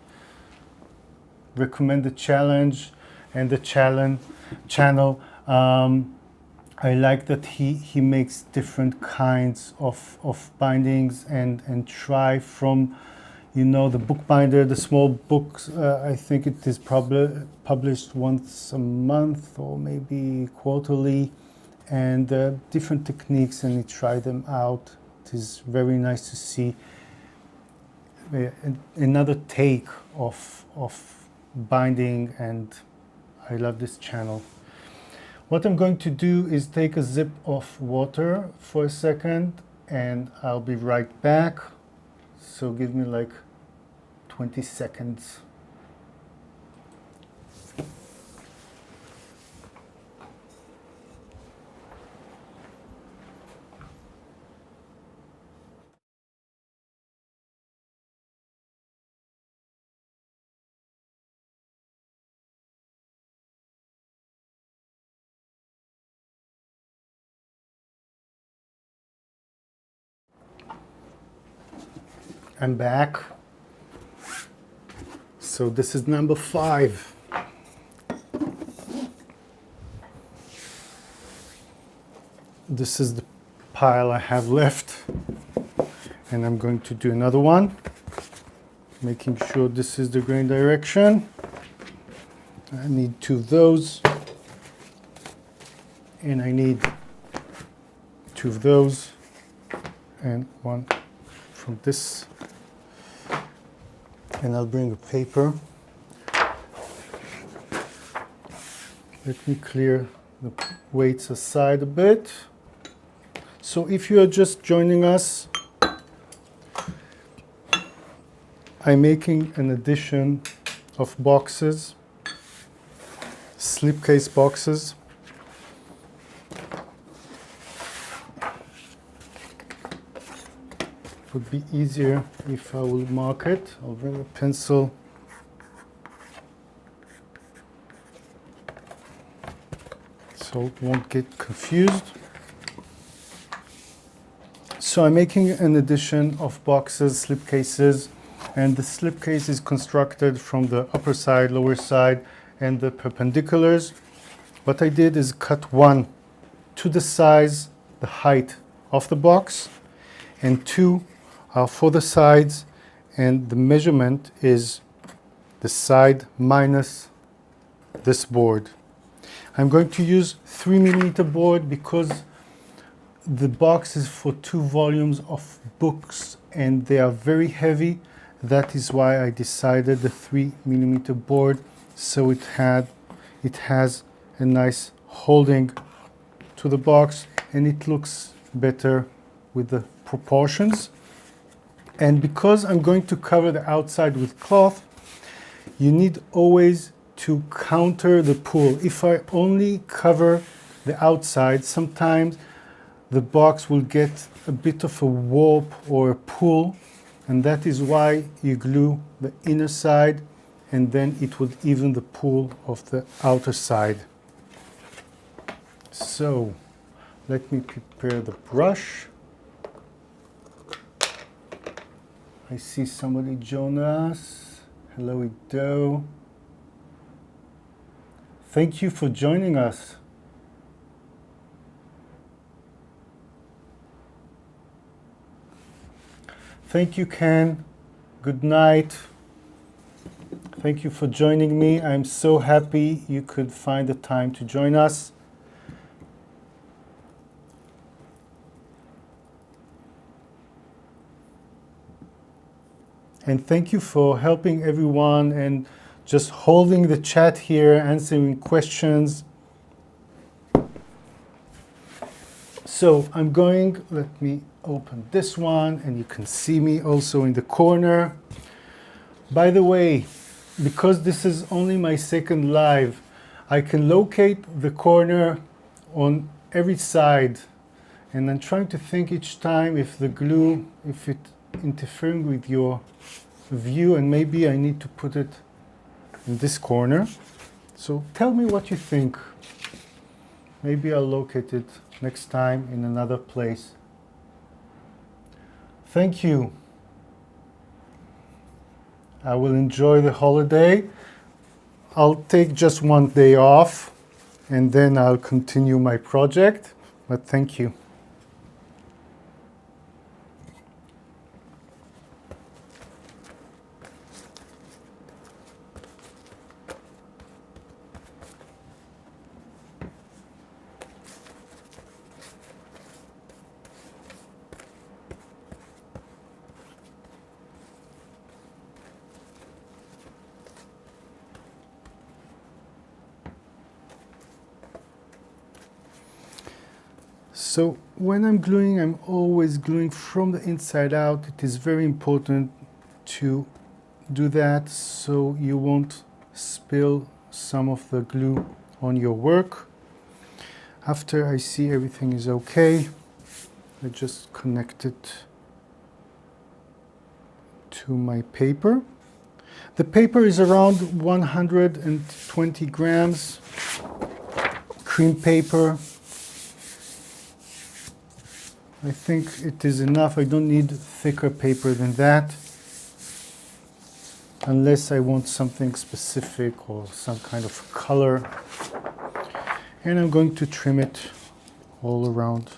recommend the challenge and the channel. I like that he makes different kinds of bindings and try from, you know, the bookbinder, the small books. I think it is probably published once a month or maybe quarterly, and different techniques, and he try them out. It is very nice to see another take of binding, and I love this channel. What I'm going to do is take a sip of water for a second, and I'll be right back. So give me like 20 seconds. I'm back. So this is number 5. This is the pile I have left, and I'm going to do another one, making sure this is the grain direction. I need 2 of those, and I need 2 of those, and 1 from this. And I'll bring a paper. Let me clear the weights aside a bit. So if you are just joining us, I'm making an addition of boxes, slipcase boxes. It would be easier if I will mark it. I'll bring a pencil. So it won't get confused. So I'm making an addition of boxes, slipcases, and the slipcase is constructed from the upper side, lower side, and the perpendiculars. What I did is cut 1 to the size, the height of the box, and 2 are for the sides, and the measurement is the side minus this board. I'm going to use 3mm board because the box is for 2 volumes of books and they are very heavy. That is why I decided the 3mm board, so it has a nice holding to the box and it looks better with the proportions. And because I'm going to cover the outside with cloth, you need always to counter the pull. If I only cover the outside, sometimes the box will get a bit of a warp or a pull, and that is why you glue the inner side, and then it will even the pull of the outer side. So let me prepare the brush. I see somebody join us. Hello, Ido. Thank you for joining us. Thank you, Ken. Good night. Thank you for joining me. I'm so happy you could find the time to join us. And thank you for helping everyone and just holding the chat here, answering questions. So let me open this one, and you can see me also in the corner. By the way, because this is only my second live, I can locate the corner on every side. And I'm trying to think each time if the glue, if it interfering with your view, and maybe I need to put it in this corner. So tell me what you think. Maybe I'll locate it next time in another place. Thank you. I will enjoy the holiday. I'll take just one day off and then I'll continue my project, but thank you. So when I'm gluing, I'm always gluing from the inside out. It is very important to do that so you won't spill some of the glue on your work. After I see everything is okay, I just connect it to my paper. The paper is around 120 grams, cream paper. I think it is enough. I don't need thicker paper than that, unless I want something specific or some kind of color. And I'm going to trim it all around.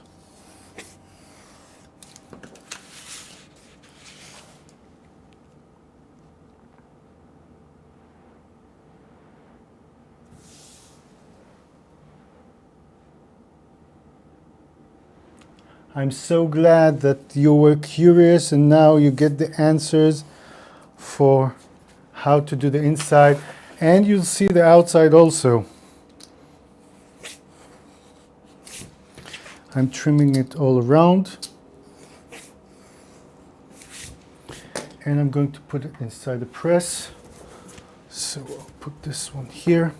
I'm so glad that you were curious and now you get the answers for how to do the inside, and you'll see the outside also. I'm trimming it all around and I'm going to put it inside the press. So I'll put this one here.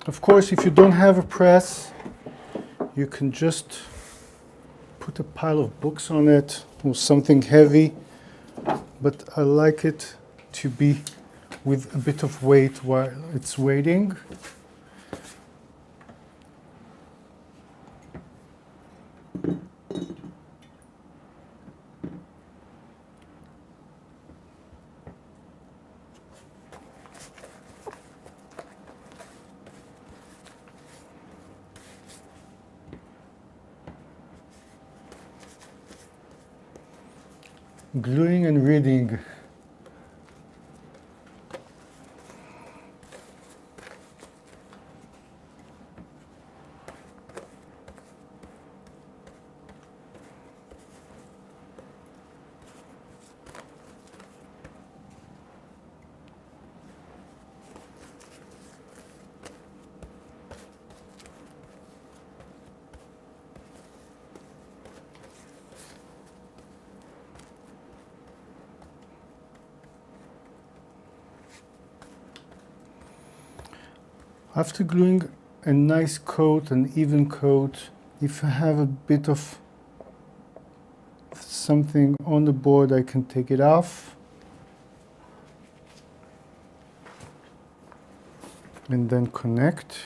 Of course, if you don't have a press, you can just put a pile of books on it or something heavy, but I like it to be with a bit of weight while it's waiting. Gluing and reading. After gluing a nice coat, an even coat, if I have a bit of something on the board, I can take it off and then connect.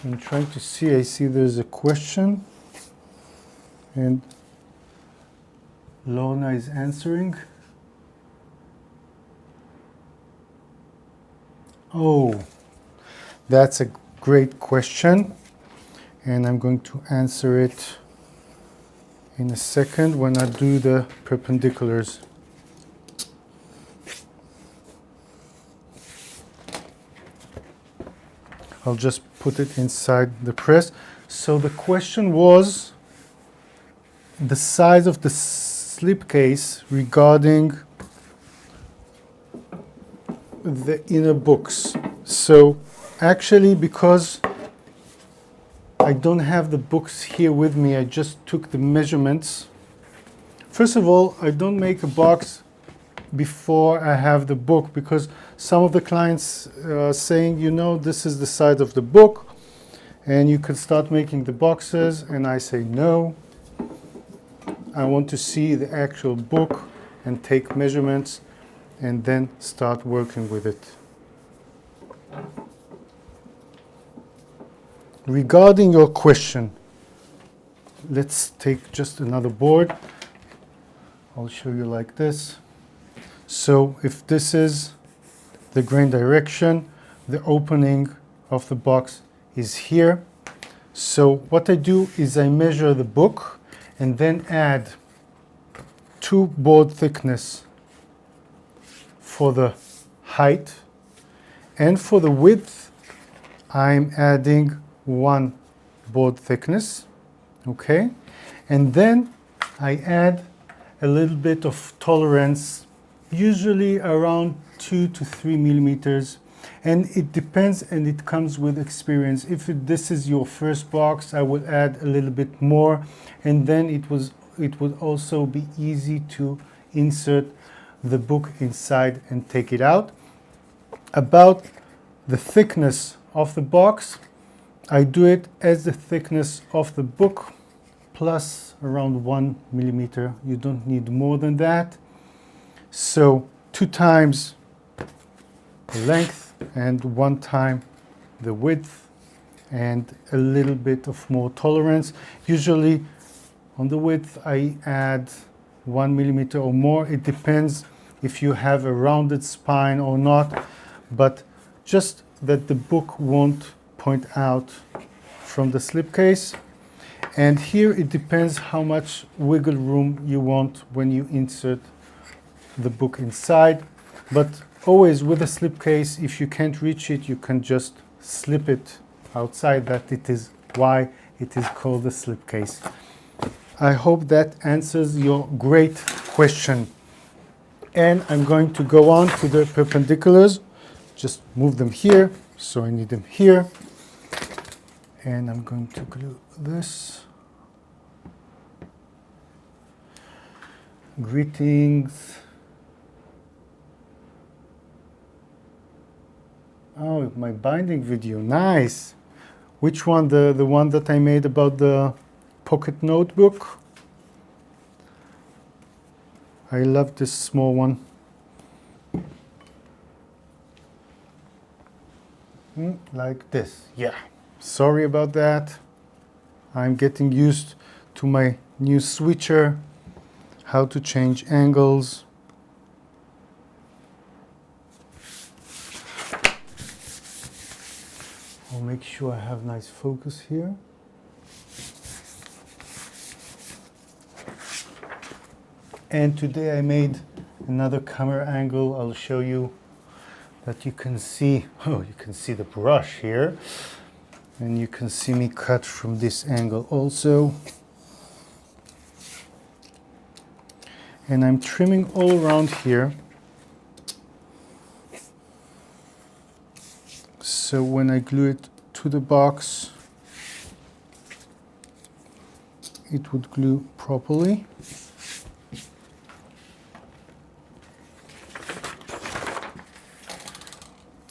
I'm trying to see, I see there's a question and Lorna is answering. Oh, that's a great question, and I'm going to answer it in a second when I do the perpendiculars. I'll just put it inside the press. So the question was the size of the slipcase regarding the inner books. So actually, because I don't have the books here with me, I just took the measurements. First of all, I don't make a box before I have the book, because some of the clients are saying, you know, this is the size of the book and you can start making the boxes, and I say no. I want to see the actual book and take measurements and then start working with it. Regarding your question, let's take just another board. I'll show you like this. So if this is the grain direction, the opening of the box is here. So what I do is I measure the book and then add 2 board thickness for the height, and for the width I'm adding 1 board thickness, okay? And then I add a little bit of tolerance, usually around 2 to 3 millimeters, and it depends and it comes with experience. If this is your first box, I will add a little bit more, and then it would also be easy to insert the book inside and take it out. About the thickness of the box, I do it as the thickness of the book plus around 1 millimeter. You don't need more than that. So 2 times the length and 1 time the width, and a little bit of more tolerance. Usually on the width I add 1 millimeter or more. It depends if you have a rounded spine or not, but just that the book won't point out from the slipcase. And here it depends how much wiggle room you want when you insert the book inside. But always with a slipcase, if you can't reach it, you can just slip it outside. That it is why it is called a slipcase. I hope that answers your great question. And I'm going to go on to the perpendiculars. Just move them here, so I need them here. And I'm going to glue this. Greetings. Oh, my binding video, nice. Which one? The one that I made about the pocket notebook? I love this small one. Like this, yeah. Sorry about that. I'm getting used to my new switcher, how to change angles. I'll make sure I have nice focus here. And today I made another camera angle. I'll show you that you can see, oh, you can see the brush here. And you can see me cut from this angle also. And I'm trimming all around here. So when I glue it to the box, it would glue properly.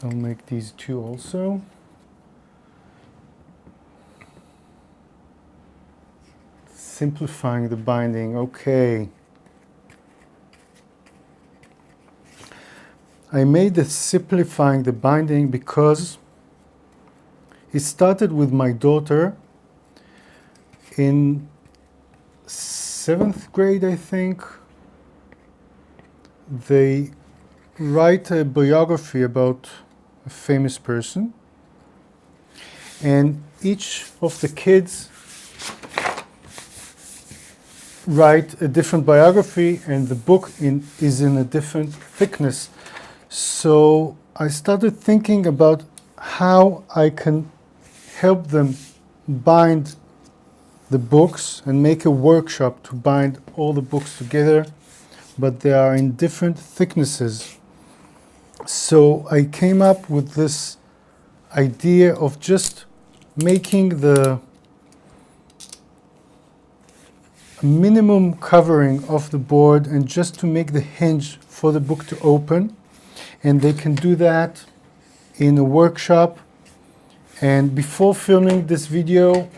I'll make these 2 also. Simplifying the binding, okay. I made the simplifying the binding because It started with my daughter in 7th grade, I think. They write a biography about a famous person, and each of the kids write a different biography, and the book is in a different thickness. So I started thinking about how I can help them bind the books and make a workshop to bind all the books together, but they are in different thicknesses. So I came up with this idea of just making the minimum covering of the board and just to make the hinge for the book to open. And they can do that in a workshop. And before filming this video,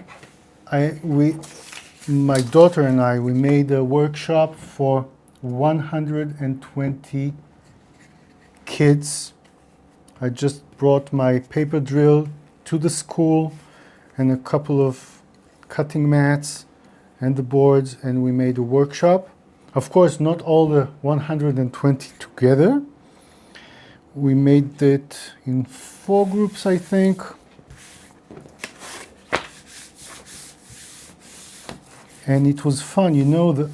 my daughter and I, we made a workshop for 120 kids. I just brought my paper drill to the school and a couple of cutting mats and the boards, and we made a workshop. Of course, not all the 120 together. We made it in 4 groups, I think. And it was fun, you know.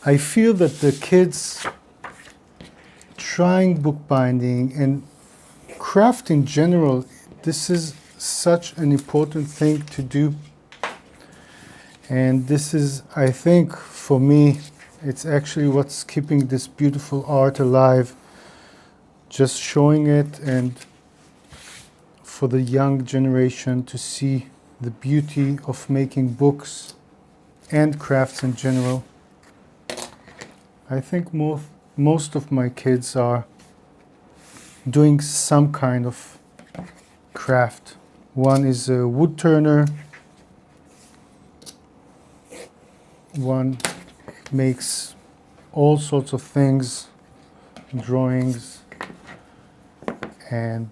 I feel that the kids trying bookbinding and craft in general, this is such an important thing to do. And this is, I think, for me, it's actually what's keeping this beautiful art alive. Just showing it, and for the young generation to see the beauty of making books and crafts in general. I think most of my kids are doing some kind of craft. One is a wood turner. One makes all sorts of things, drawings and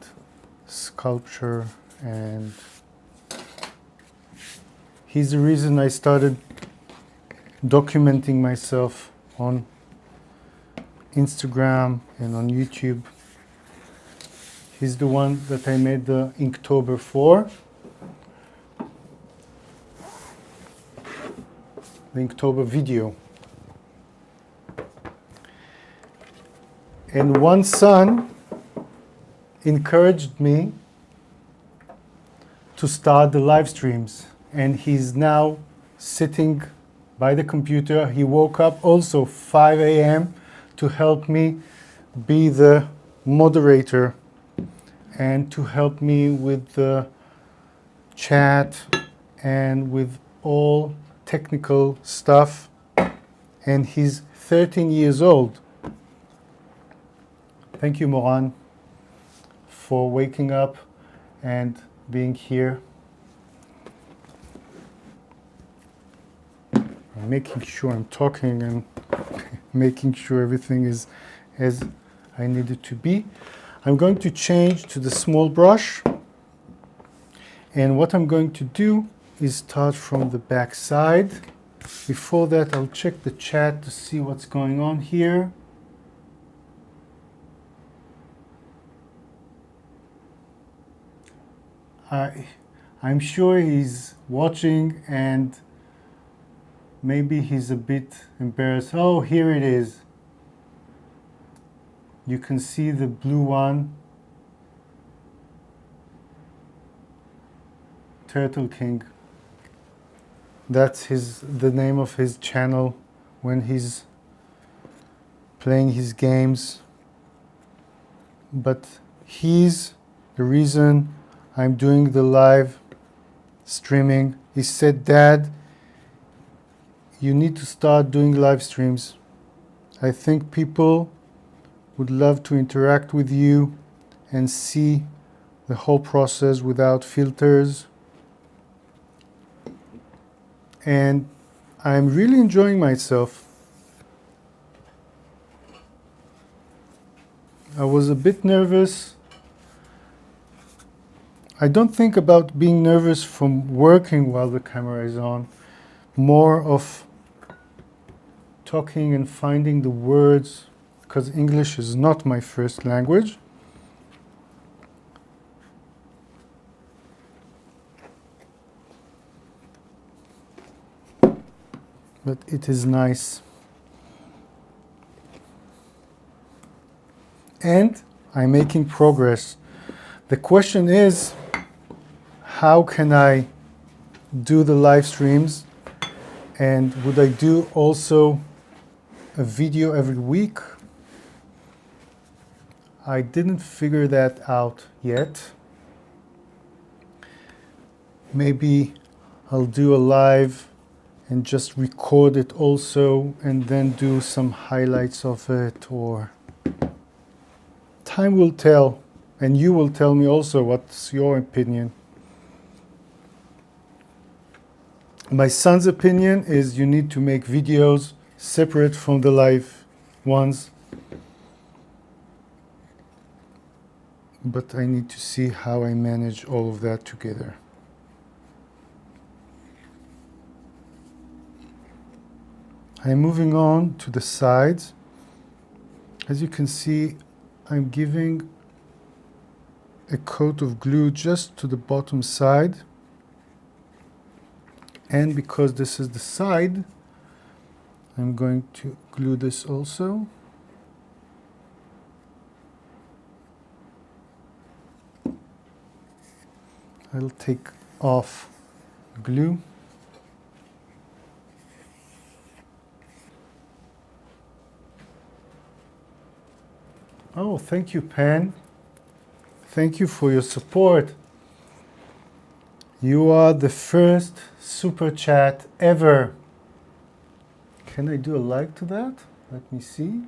sculpture, and he's the reason I started documenting myself on Instagram and on YouTube. He's the one that I made the Inktober for. The Inktober video. And one son encouraged me to start the live streams, and he's now sitting by the computer. He woke up also 5 a.m. to help me be the moderator and to help me with the chat and with all technical stuff. And he's 13 years old. Thank you, Moran, for waking up and being here. I'm making sure I'm talking and making sure everything is as I need it to be. I'm going to change to the small brush, and what I'm going to do is start from the back side. Before that, I'll check the chat to see what's going on here. I'm sure he's watching and maybe he's a bit embarrassed. Oh, here it is. You can see the blue one. Turtle King. That's the name of his channel when he's playing his games. But he's the reason I'm doing the live streaming. He said, "Dad, you need to start doing live streams. I think people would love to interact with you and see the whole process without filters." And I'm really enjoying myself. I was a bit nervous. I don't think about being nervous from working while the camera is on, more of talking and finding the words, because English is not my first language. But it is nice. And I'm making progress. The question is, how can I do the live streams? And would I do also a video every week? I didn't figure that out yet. Maybe I'll do a live and just record it also and then do some highlights of it, or time will tell, and you will tell me also what's your opinion. My son's opinion is you need to make videos separate from the live ones, but I need to see how I manage all of that together. I'm moving on to the sides. As you can see, I'm giving a coat of glue just to the bottom side. And because this is the side, I'm going to glue this also. I'll take off the glue. Oh, thank you, Pan. Thank you for your support. You are the first super chat ever. Can I do a like to that? Let me see.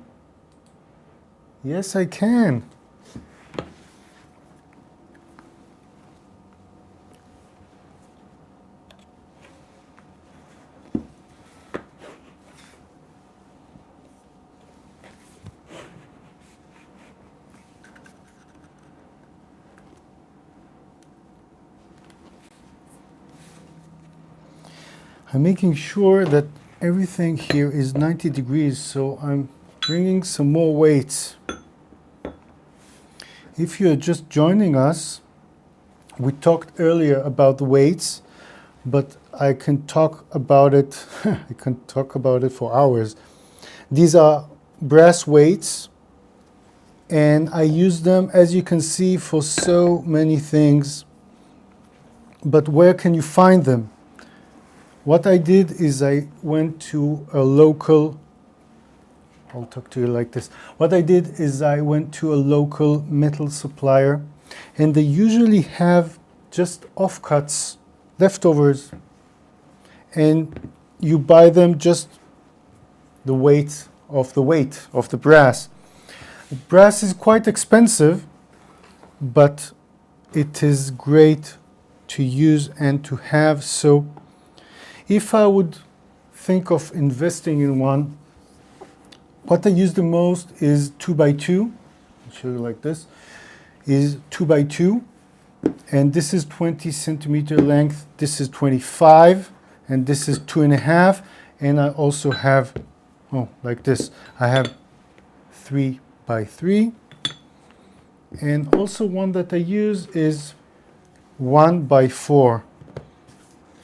Yes, I can. I'm making sure that everything here is 90 degrees, so I'm bringing some more weights. If you're just joining us, we talked earlier about the weights, but I can talk about it, I can talk about it for hours. These are brass weights, and I use them, as you can see, for so many things. But where can you find them? What I did is I went to a local, I'll talk to you like this. What I did is I went to a local metal supplier, and they usually have just offcuts, leftovers, and you buy them just the weight of the brass. The brass is quite expensive, but it is great to use and to have. So if I would think of investing in one, what I use the most is 2x2. I'll show you like this. Is 2x2, and this is 20 centimeter length. This is 25, and this is 2.5. And I also have, like this. I have 3x3, and also one that I use is 1x4.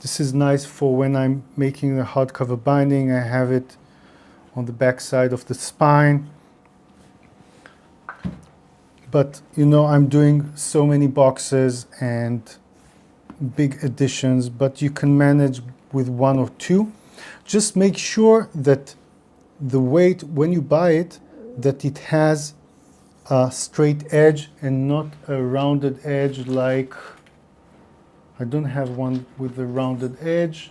This is nice for when I'm making a hardcover binding. I have it on the back side of the spine. But you know, I'm doing so many boxes and big editions, but you can manage with one or two. Just make sure that the weight, when you buy it, that it has a straight edge and not a rounded edge. Like, I don't have one with a rounded edge,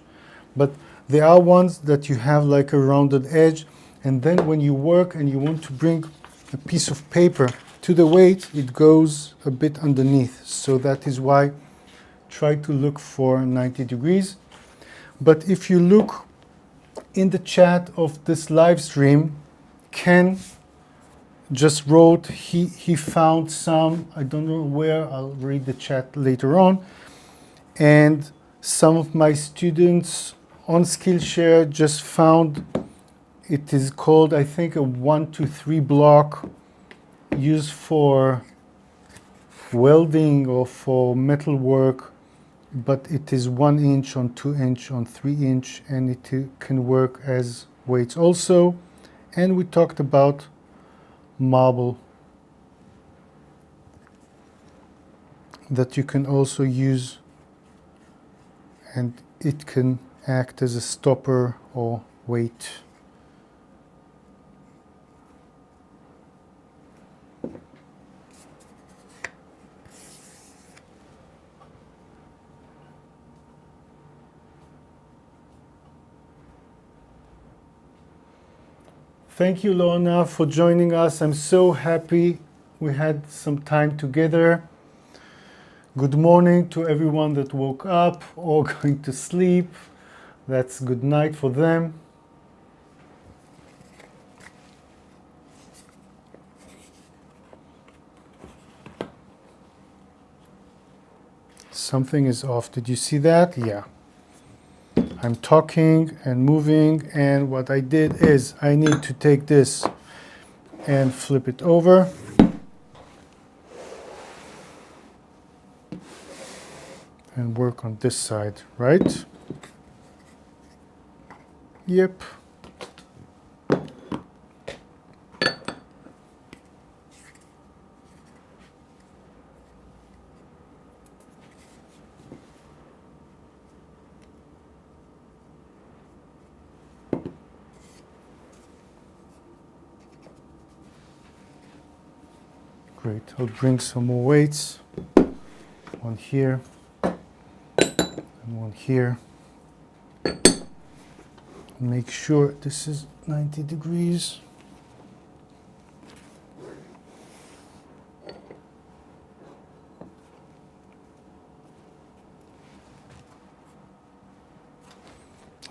but there are ones that you have like a rounded edge, and then when you work and you want to bring a piece of paper to the weight, it goes a bit underneath. So that is why try to look for 90 degrees. But if you look in the chat of this live stream, Ken just wrote he found some, I don't know where, I'll read the chat later on. And some of my students on Skillshare just found, it is called, I think, a 1-2-3 block used for welding or for metal work, but it is 1 inch on 2 inch on 3 inch, and it can work as weights also. And we talked about marble that you can also use, and it can act as a stopper or weight. Thank you, Lorna, for joining us. I'm so happy we had some time together. Good morning to everyone that woke up or going to sleep. That's good night for them. Something is off. Did you see that? Yeah. I'm talking and moving, and what I did is I need to take this and flip it over. And work on this side, right? Yep. Great, I'll bring some more weights. One here, and one here. Make sure this is 90 degrees.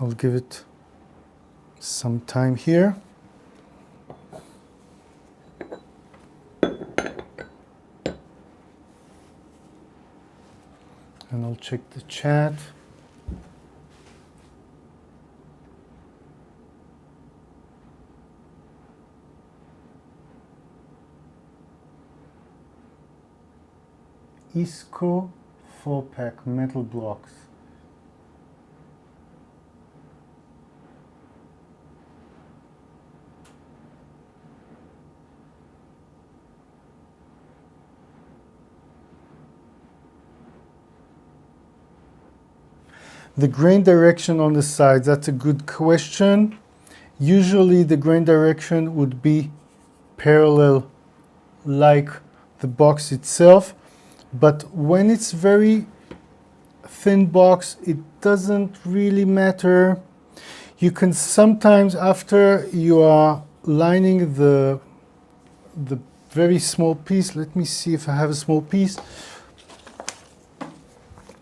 I'll give it some time here. And I'll check the chat. ISCO 4-pack metal blocks. The grain direction on the sides, that's a good question. Usually the grain direction would be parallel like the box itself, but when it's very thin box, it doesn't really matter. You can sometimes, after you are lining the very small piece, let me see if I have a small piece.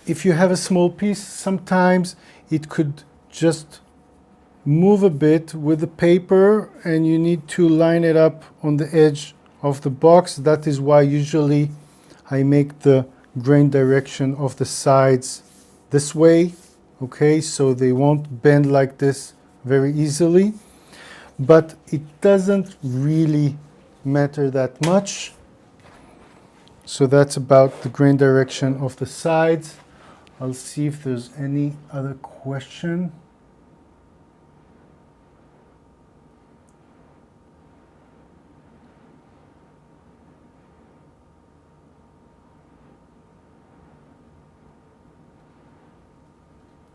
If you have a small piece, sometimes it could just move a bit with the paper and you need to line it up on the edge of the box. That is why usually I make the grain direction of the sides this way, okay, so they won't bend like this very easily. But it doesn't really matter that much. So that's about the grain direction of the sides. I'll see if there's any other question.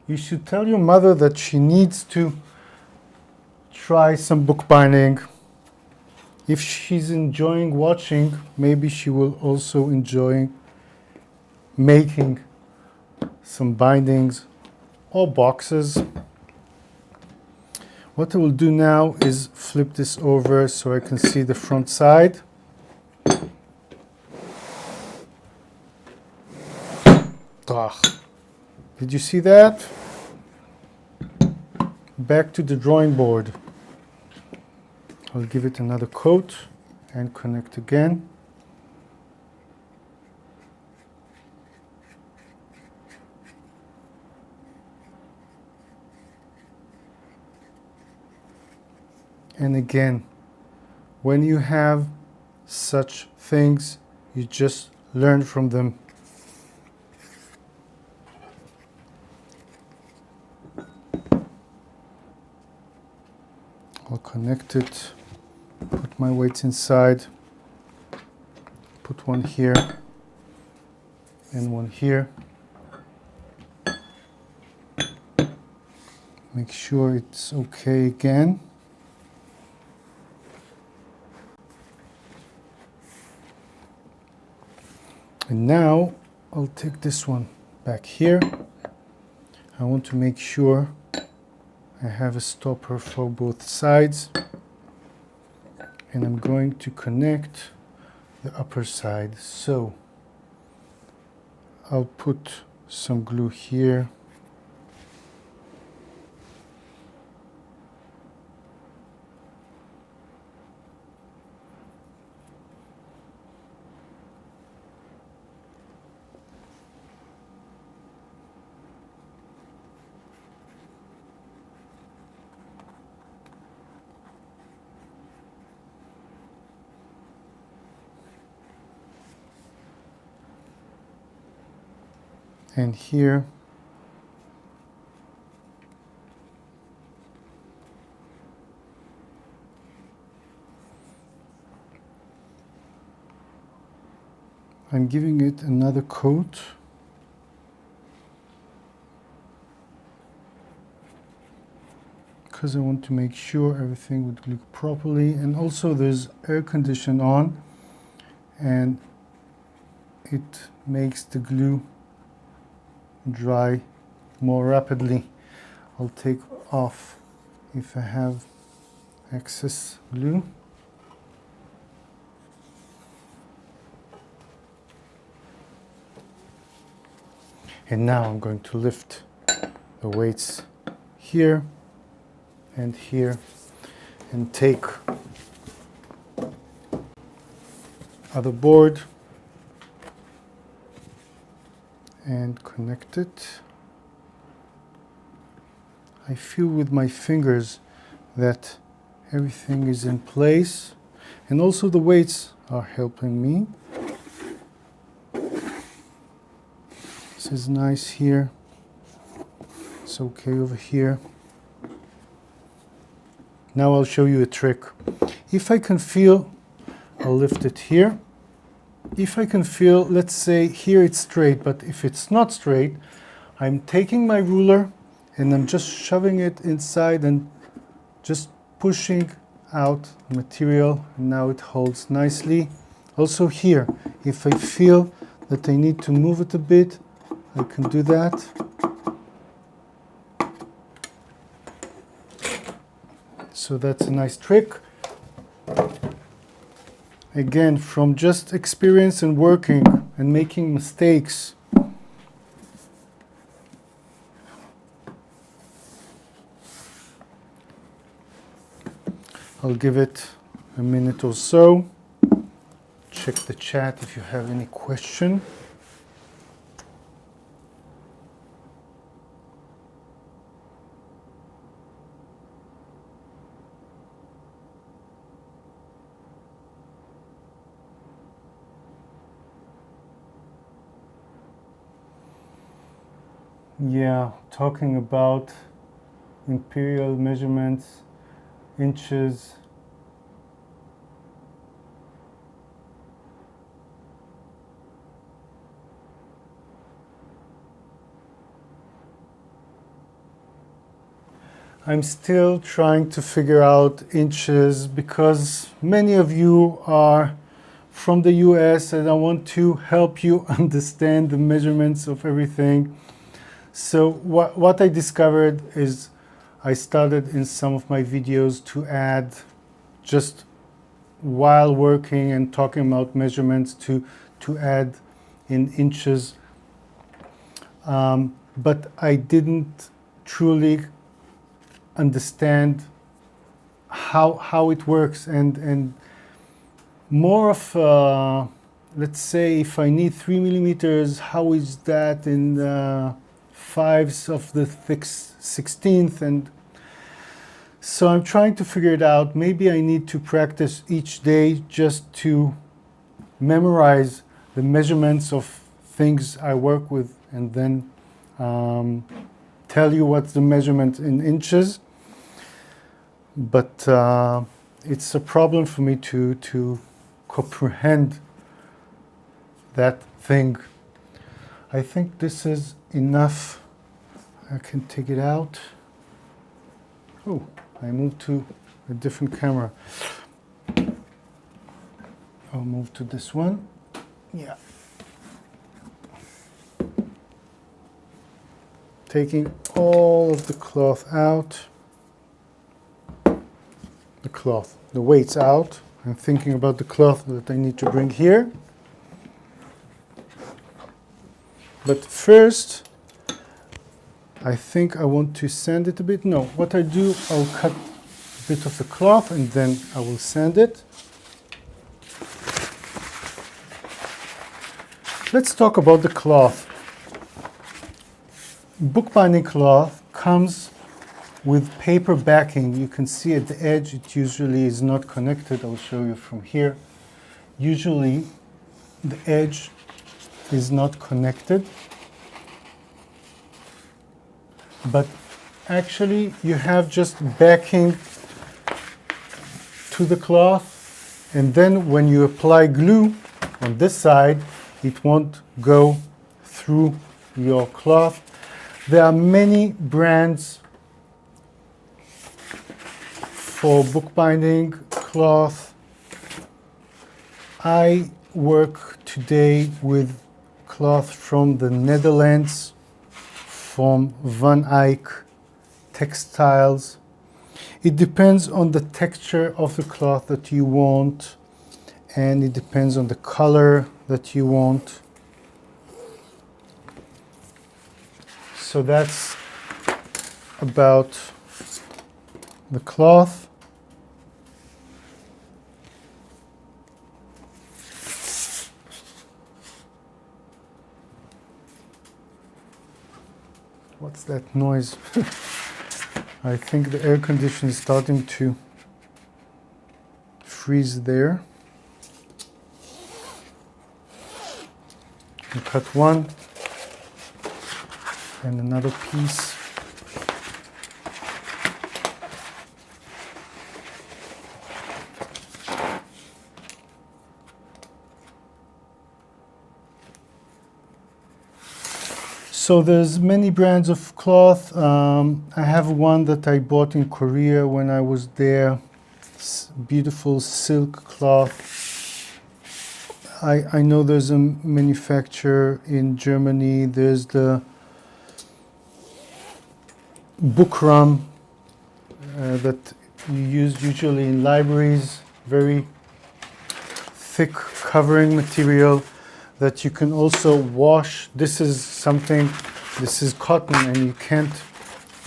You should tell your mother that she needs to try some bookbinding. If she's enjoying watching, maybe she will also enjoy making some bindings or boxes. What I will do now is flip this over so I can see the front side. Did you see that? Back to the drawing board. I'll give it another coat and connect again. And again, when you have such things, you just learn from them. I'll connect it, put my weights inside, put one here and one here. Make sure it's okay again. And now I'll take this one back here. I want to make sure I have a stopper for both sides. And I'm going to connect the upper side. So I'll put some glue here. And here. I'm giving it another coat. Because I want to make sure everything would glue properly. And also there's air condition on, and it makes the glue dry more rapidly. I'll take off if I have excess glue. And now I'm going to lift the weights here and here and take other board and connect it. I feel with my fingers that everything is in place, and also the weights are helping me. This is nice here. It's okay over here. Now I'll show you a trick. If I can feel, I'll lift it here. If I can feel, let's say here it's straight, but if it's not straight, I'm taking my ruler and I'm just shoving it inside and just pushing out material, and now it holds nicely. Also here, if I feel that I need to move it a bit, I can do that. So that's a nice trick. Again, from just experience and working and making mistakes. I'll give it a minute or so. Check the chat if you have any question. Yeah, talking about imperial measurements, inches. I'm still trying to figure out inches because many of you are from the US and I want to help you understand the measurements of everything. So what I discovered is I started in some of my videos to add, just while working and talking about measurements, to add in inches. But I didn't truly understand how it works, and more of, let's say if I need 3 millimeters, how is that in 5s of the 16th? And so I'm trying to figure it out. Maybe I need to practice each day just to memorize the measurements of things I work with, and then tell you what's the measurement in inches. But it's a problem for me to comprehend that thing. I think this is enough. I can take it out. Oh, I moved to a different camera. I'll move to this one. Yeah. Taking all of the cloth out. The cloth, the weights out. I'm thinking about the cloth that I need to bring here. But first, I think I want to sand it a bit. No, what I do, I'll cut a bit of the cloth and then I will sand it. Let's talk about the cloth. Bookbinding cloth comes with paper backing. You can see at the edge it usually is not connected. I'll show you from here. Usually the edge is not connected, but actually you have just backing to the cloth, and then when you apply glue on this side it won't go through your cloth. There are many brands for bookbinding cloth. I work today with cloth from the Netherlands, from Van Eyck Textiles. It depends on the texture of the cloth that you want, and it depends on the color that you want. So that's about the cloth. What's that noise? I think the air conditioner is starting to freeze there. I cut one and another piece. So there's many brands of cloth. I have one that I bought in Korea when I was there. Beautiful silk cloth. I know there's a manufacturer in Germany. There's the Bukram that you use usually in libraries. Very thick covering material that you can also wash. This is cotton and you can't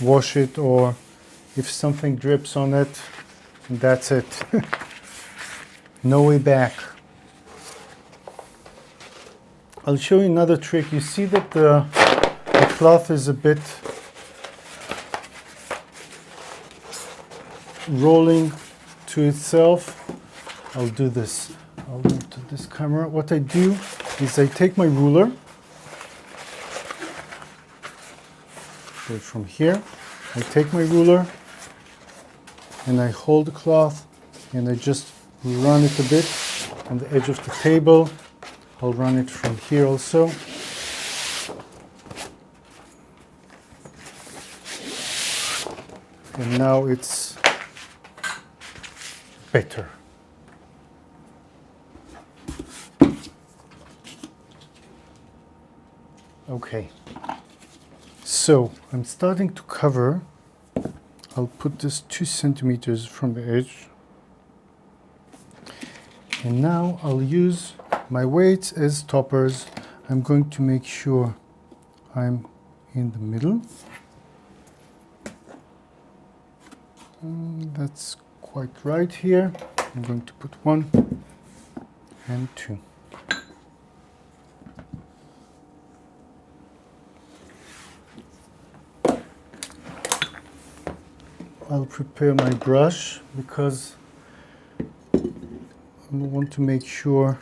wash it, or if something drips on it, that's it. No way back. I'll show you another trick. You see that the cloth is a bit rolling to itself. I'll do this. I'll move to this camera. What I do is I take my ruler, go from here, I take my ruler and I hold the cloth and I just run it a bit on the edge of the table. I'll run it from here also. And now it's better. Okay, so I'm starting to cover. I'll put this 2 centimeters from the edge. And now I'll use my weights as stoppers. I'm going to make sure I'm in the middle. That's quite right here. I'm going to put one. and 2. I'll prepare my brush because I want to make sure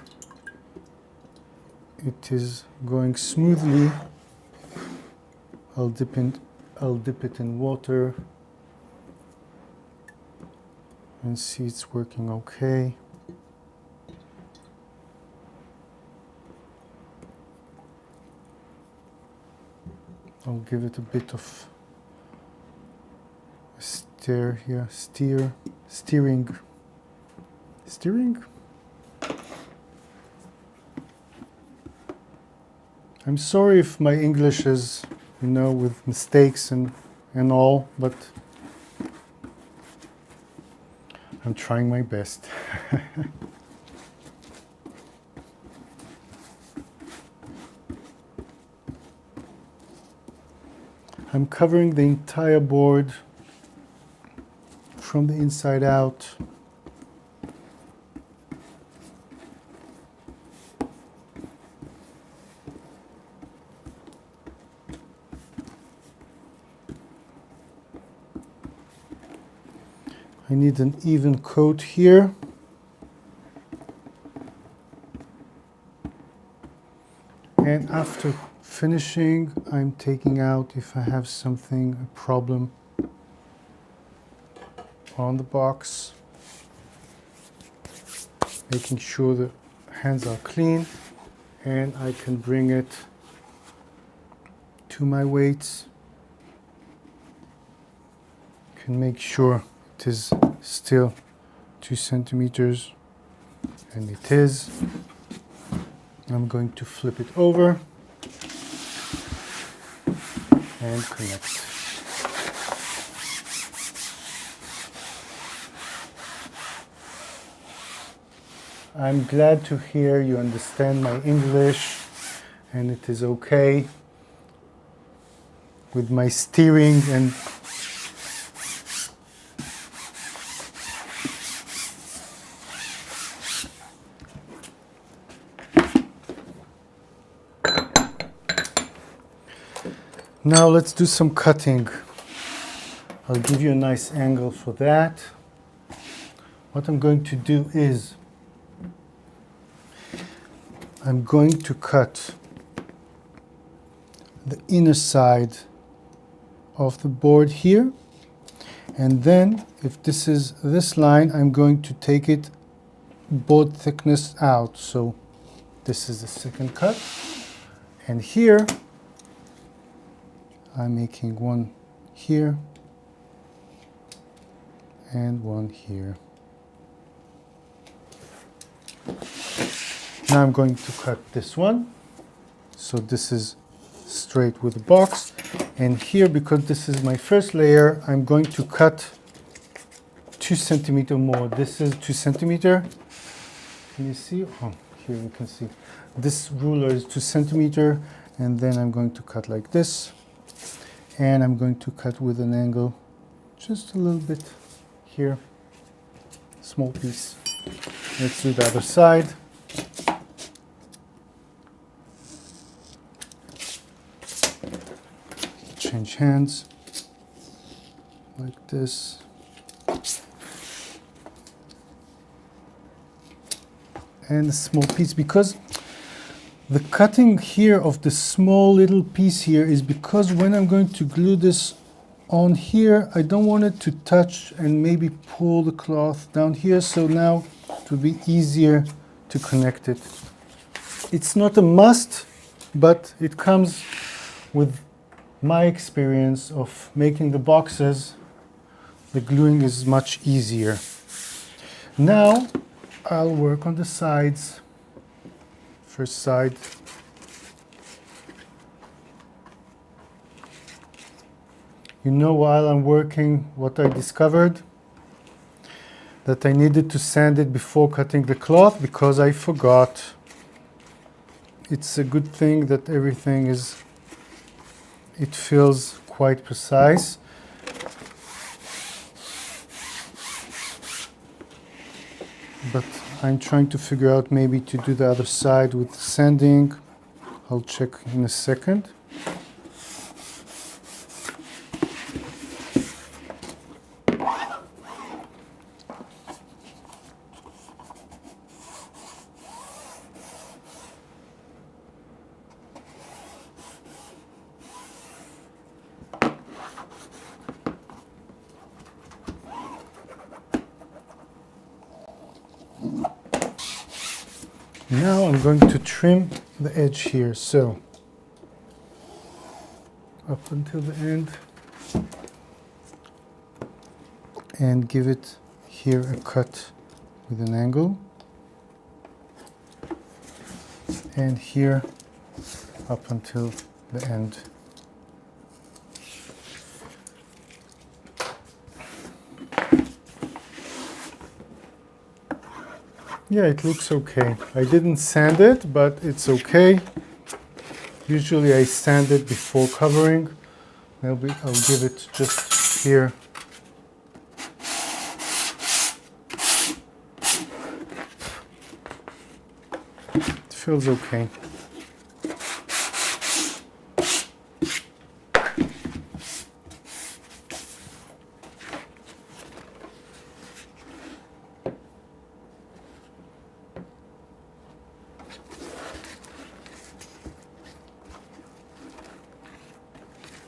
it is going smoothly. I'll dip it in water and see it's working okay. I'll give it a bit of stir here, steering. I'm sorry if my English is, with mistakes and all, but I'm trying my best. I'm covering the entire board from the inside out. I need an even coat here. And after finishing, I'm taking out if I have something, a problem on the box, making sure the hands are clean, and I can bring it to my weights. Can make sure it is still 2 centimeters, and it is. I'm going to flip it over and connect. I'm glad to hear you understand my English and it is okay with my steering and now let's do some cutting. I'll give you a nice angle for that. What I'm going to do is I'm going to cut the inner side of the board here, and then if this is this line, I'm going to take it board thickness out. So this is the second cut, and here I'm making one here and one here. Now I'm going to cut this one. So this is straight with the box. And here, because this is my first layer, I'm going to cut 2 centimeters more. This is 2 centimeters. Can you see? Oh, here you can see. This ruler is 2 centimeters. And then I'm going to cut like this. And I'm going to cut with an angle just a little bit here. Small piece. Let's do the other side. Change hands like this. And a small piece, because the cutting here of the small little piece here is because when I'm going to glue this on here, I don't want it to touch and maybe pull the cloth down here. So now it will be easier to connect it. It's not a must, but it comes with my experience of making the boxes. The gluing is much easier. Now I'll work on the sides. First side. While I'm working, what I discovered, that I needed to sand it before cutting the cloth because I forgot. It's a good thing that everything is, it feels quite precise. But I'm trying to figure out maybe to do the other side with sanding. I'll check in a second. Now I'm going to trim the edge here, so up until the end, and give it here a cut with an angle, and here up until the end. Yeah, it looks okay. I didn't sand it, but it's okay. Usually I sand it before covering. I'll give it just here. It feels okay.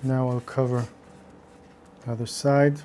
Now I'll cover the other side.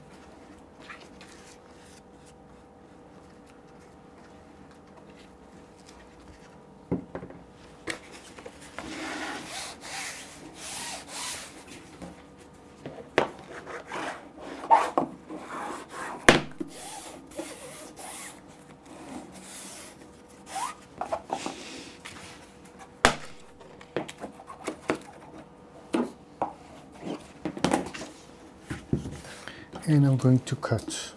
And I'm going to cut.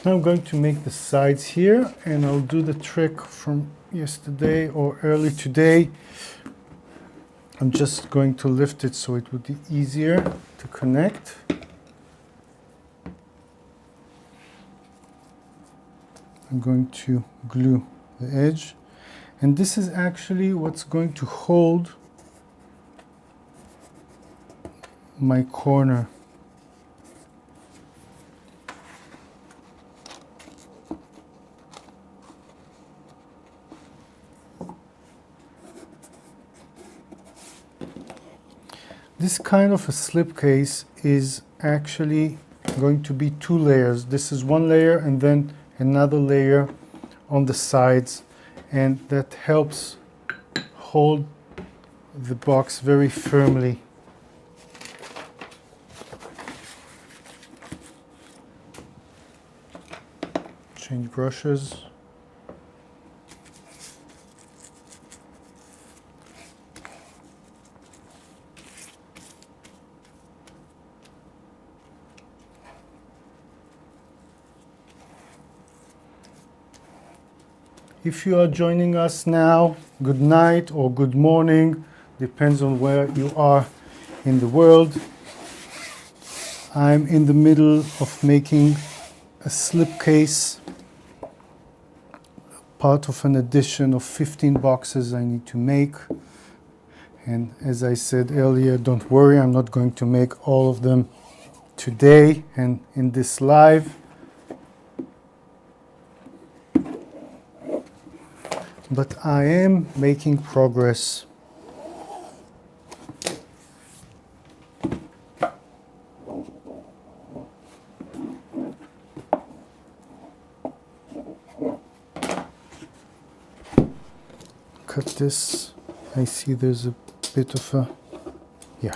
Now I'm going to make the sides here, and I'll do the trick from yesterday or early today. I'm just going to lift it so it would be easier to connect. I'm going to glue the edge, and this is actually what's going to hold my corner. This kind of a slipcase is actually going to be two layers. This is one layer and then another layer on the sides, and that helps hold the box very firmly. Change brushes. If you are joining us now, good night or good morning, depends on where you are in the world. I'm in the middle of making a slipcase, part of an addition of 15 boxes I need to make. And as I said earlier, don't worry, I'm not going to make all of them today and in this live. But I am making progress. Cut this. I see there's a bit of a, yeah.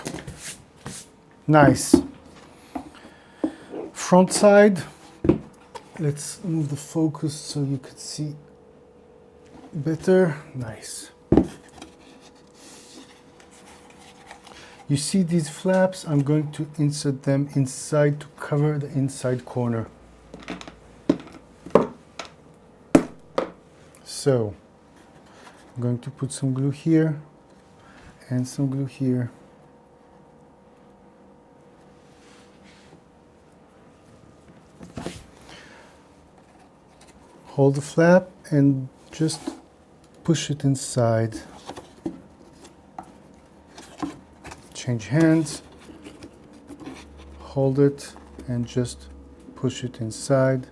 Nice. Front side. Let's move the focus so you could see better. Nice. You see these flaps? I'm going to insert them inside to cover the inside corner. So I'm going to put some glue here and some glue here. Hold the flap and just push it inside. Change hands, hold it and just push it inside.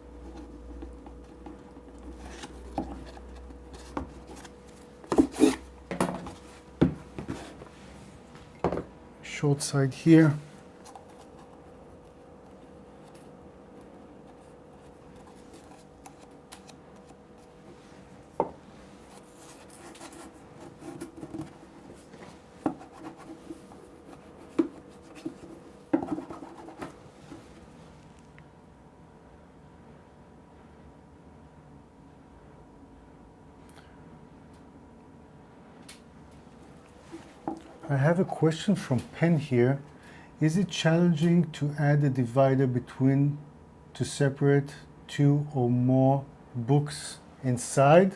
Short side here. I have a question from Pen here. Is it challenging to add a divider between to separate two or more books inside?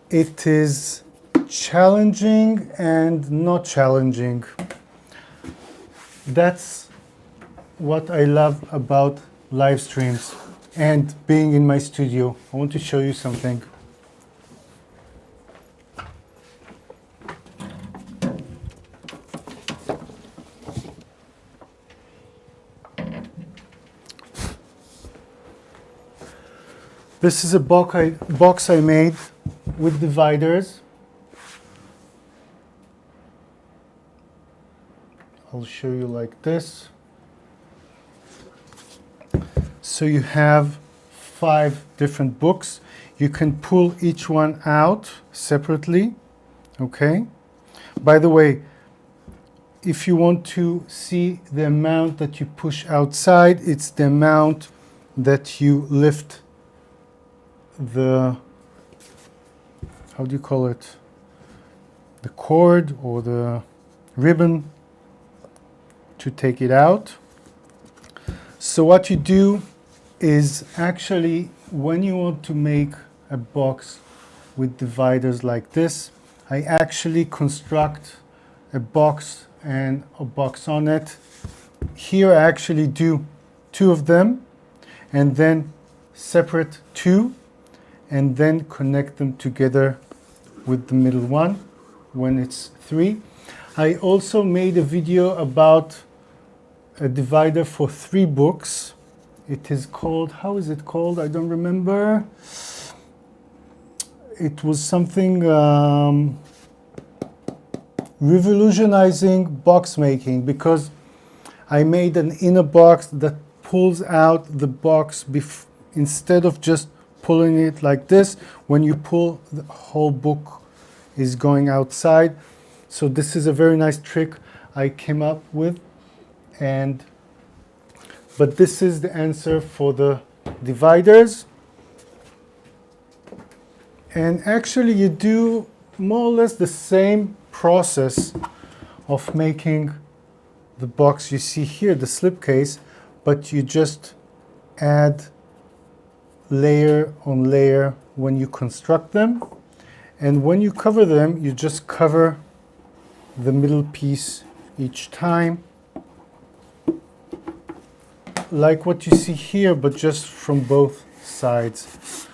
It is challenging and not challenging. That's what I love about live streams and being in my studio. I want to show you something. This is a box I made with dividers. I'll show you like this. So you have 5 different books. You can pull each one out separately, okay? By the way, if you want to see the amount that you push outside, it's the amount that you lift the, how do you call it, the cord or the ribbon to take it out. So what you do is actually, when you want to make a box with dividers like this, I actually construct a box and a box on it. Here I actually do 2 of them and then separate 2 and then connect them together with the middle one when it's 3. I also made a video about a divider for 3 books. It is called, how is it called? I don't remember. It was something revolutionizing box making, because I made an inner box that pulls out the box instead of just pulling it like this. When you pull, the whole book is going outside. So this is a very nice trick I came up with. But this is the answer for the dividers. And actually you do more or less the same process of making the box you see here, the slipcase, but you just add layer on layer when you construct them. And when you cover them, you just cover the middle piece each time, like what you see here, but just from both sides.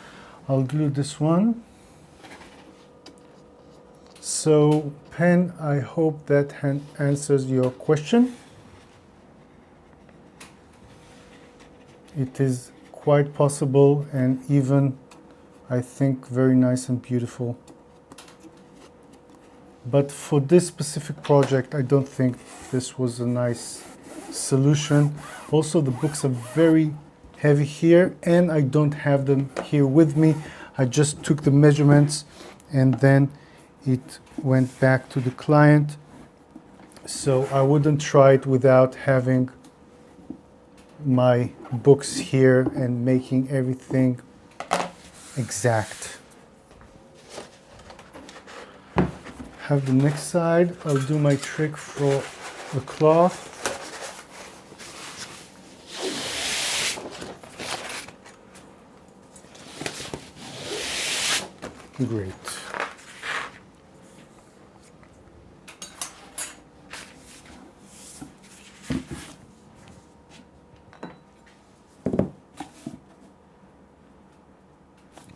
I'll glue this one. So, Pen, I hope that answers your question. It is quite possible and even, I think, very nice and beautiful. But for this specific project, I don't think this was a nice solution. Also, the books are very heavy here and I don't have them here with me. I just took the measurements and then it went back to the client. So I wouldn't try it without having my books here and making everything exact. have the next side. I'll do my trick for the cloth. Great.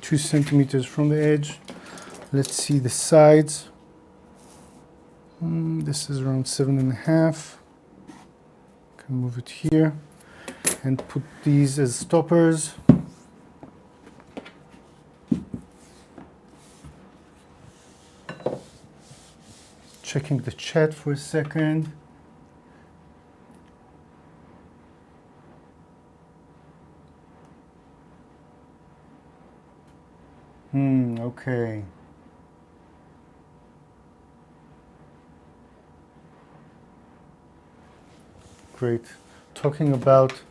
Two centimeters from the edge. Let's see the sides. This is around 7.5. Can move it here and put these as stoppers. Checking the chat for a second. Okay. Great. Talking about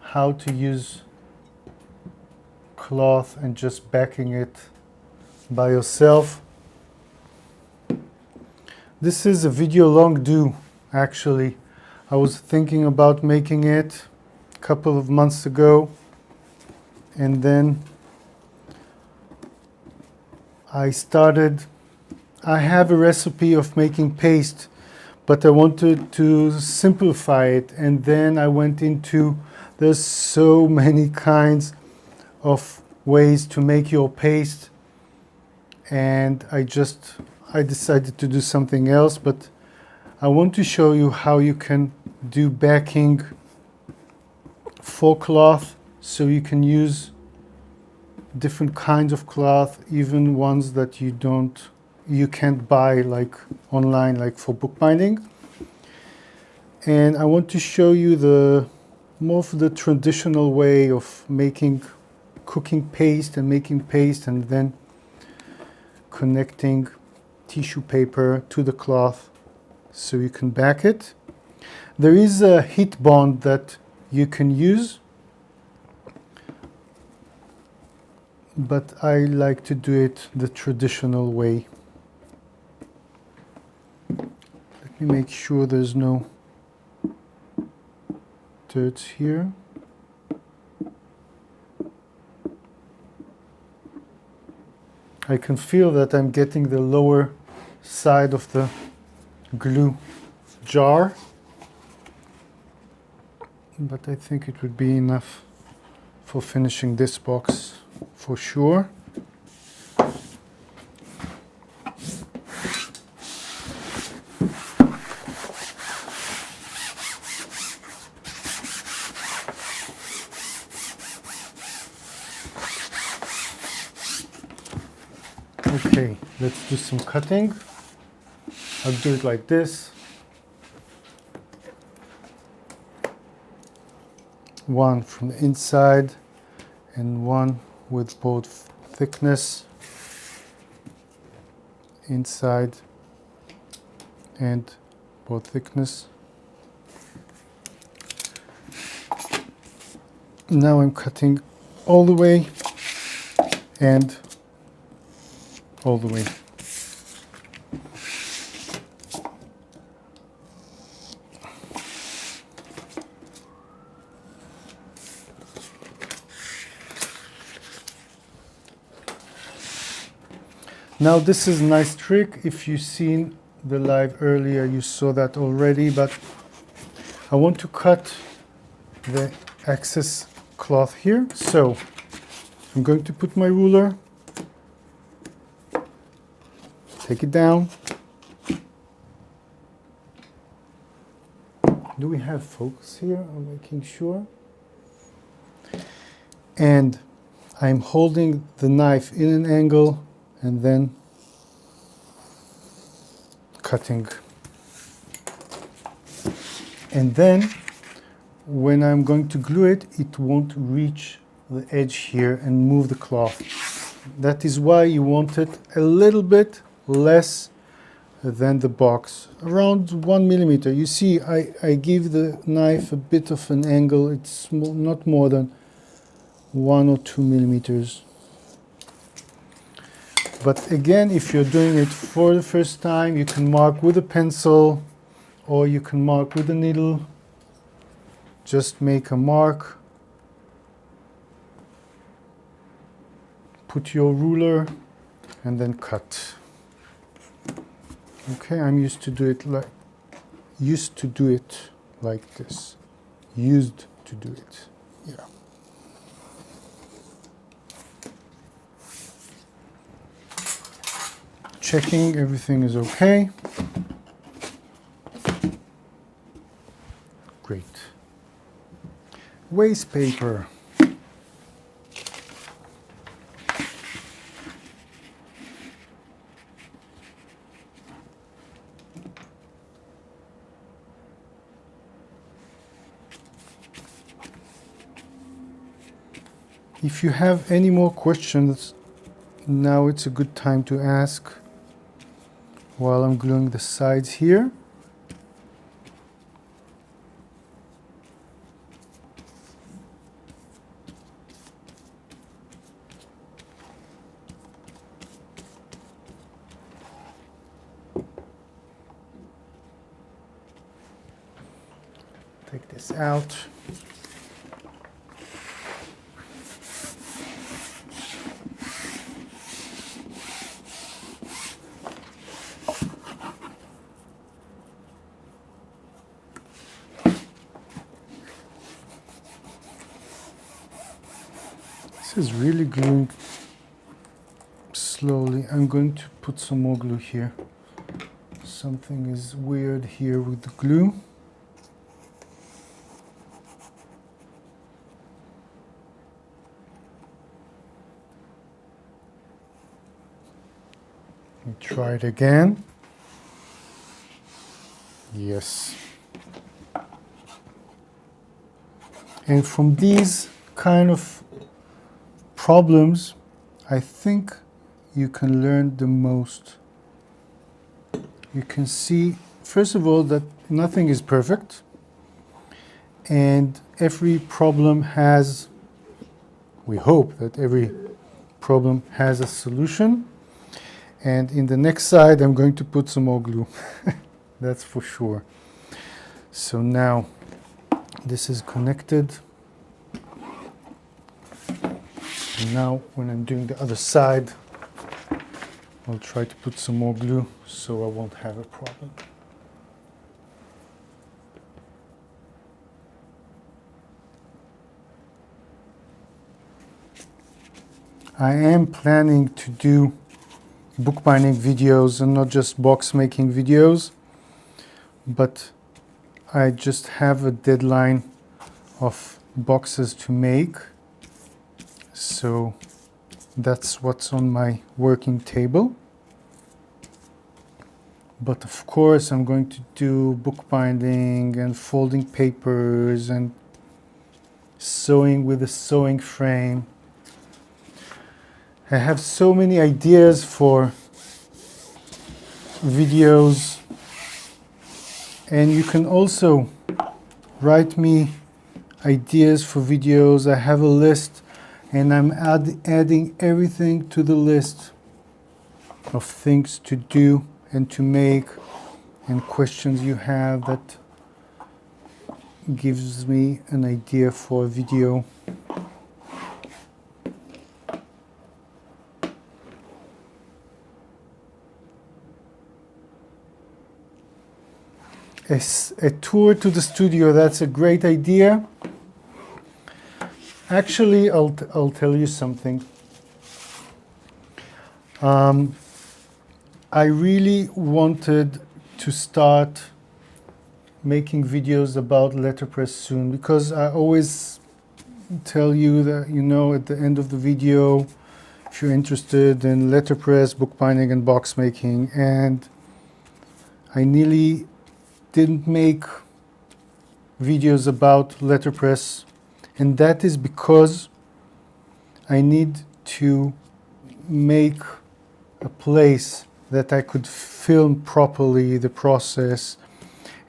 how to use cloth and just backing it by yourself. This is a video long due, actually. I was thinking about making it a couple of months ago, and then I have a recipe of making paste, but I wanted to simplify it, and then I went into, there's so many kinds of ways to make your paste, and I decided to do something else, but I want to show you how you can do backing for cloth, so you can use different kinds of cloth, even ones that you can't buy like online, like for bookbinding. And I want to show you the more of the traditional way of cooking paste and then connecting tissue paper to the cloth so you can back it. There is a heat bond that you can use, but I like to do it the traditional way. Let me make sure there's no dirt here. I can feel that I'm getting the lower side of the glue jar, but I think it would be enough for finishing this box for sure. Okay, let's do some cutting. I'll do it like this. One from the inside and one with both thickness inside and both thickness. Now I'm cutting all the way and all the way. Now this is a nice trick. If you've seen the live earlier, you saw that already, but I want to cut the excess cloth here. So I'm going to put my ruler, take it down. Do we have focus here? I'm making sure. And I'm holding the knife in an angle and then cutting. And then when I'm going to glue it, it won't reach the edge here and move the cloth. That is why you want it a little bit less than the box, around 1 millimeter. You see, I give the knife a bit of an angle. It's not more than 1 or 2 millimeters. But again, if you're doing it for the first time, you can mark with a pencil or you can mark with a needle. Just make a mark. Put your ruler and then cut. Okay, I'm used to do it like this. Used to do it. Yeah. Checking everything is okay. Great. Waste paper. If you have any more questions, now it's a good time to ask while I'm gluing the sides here. Take this out. This is really gluing slowly. I'm going to put some more glue here. Something is weird here with the glue. Let me try it again. Yes. And from these kind of problems, I think you can learn the most. You can see, first of all, that nothing is perfect, and every problem has, we hope that every problem has a solution. And in the next side, I'm going to put some more glue. That's for sure. So now this is connected. And now when I'm doing the other side, I'll try to put some more glue so I won't have a problem. I am planning to do bookbinding videos and not just box making videos, but I just have a deadline of boxes to make. So that's what's on my working table. But of course, I'm going to do bookbinding and folding papers and sewing with a sewing frame. I have so many ideas for videos, and you can also write me ideas for videos. I have a list, and I'm adding everything to the list of things to do and to make, and questions you have that gives me an idea for a video. A tour to the studio, that's a great idea. Actually, I'll tell you something. I really wanted to start making videos about letterpress soon, because I always tell you that, you know, at the end of the video, if you're interested in letterpress, bookbinding, and box making, and I nearly didn't make videos about letterpress, and that is because I need to make a place that I could film properly the process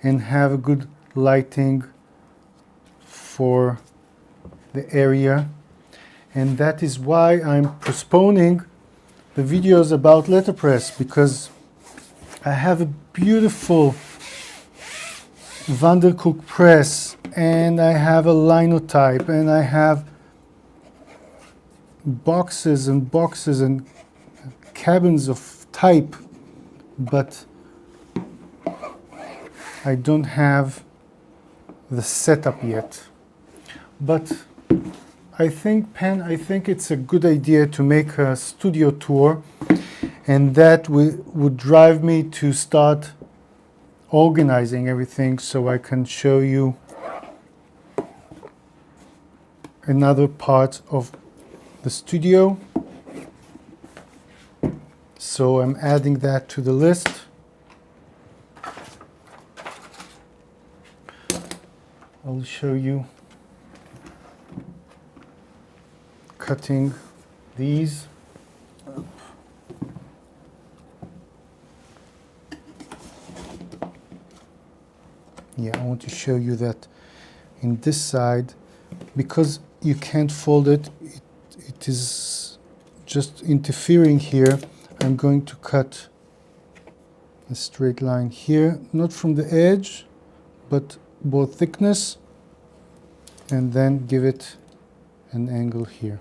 and have a good lighting for the area, and that is why I'm postponing the videos about letterpress, because I have a beautiful Vandercook press, and I have a linotype, and I have boxes and boxes and cabins of type, but I don't have the setup yet. But I think it's a good idea to make a studio tour, and that would drive me to start organizing everything so I can show you another part of the studio. So I'm adding that to the list. I'll show you cutting these. Yeah, I want to show you that in this side, because you can't fold it, it is just interfering here. I'm going to cut a straight line here, not from the edge, but both thickness, and then give it an angle here.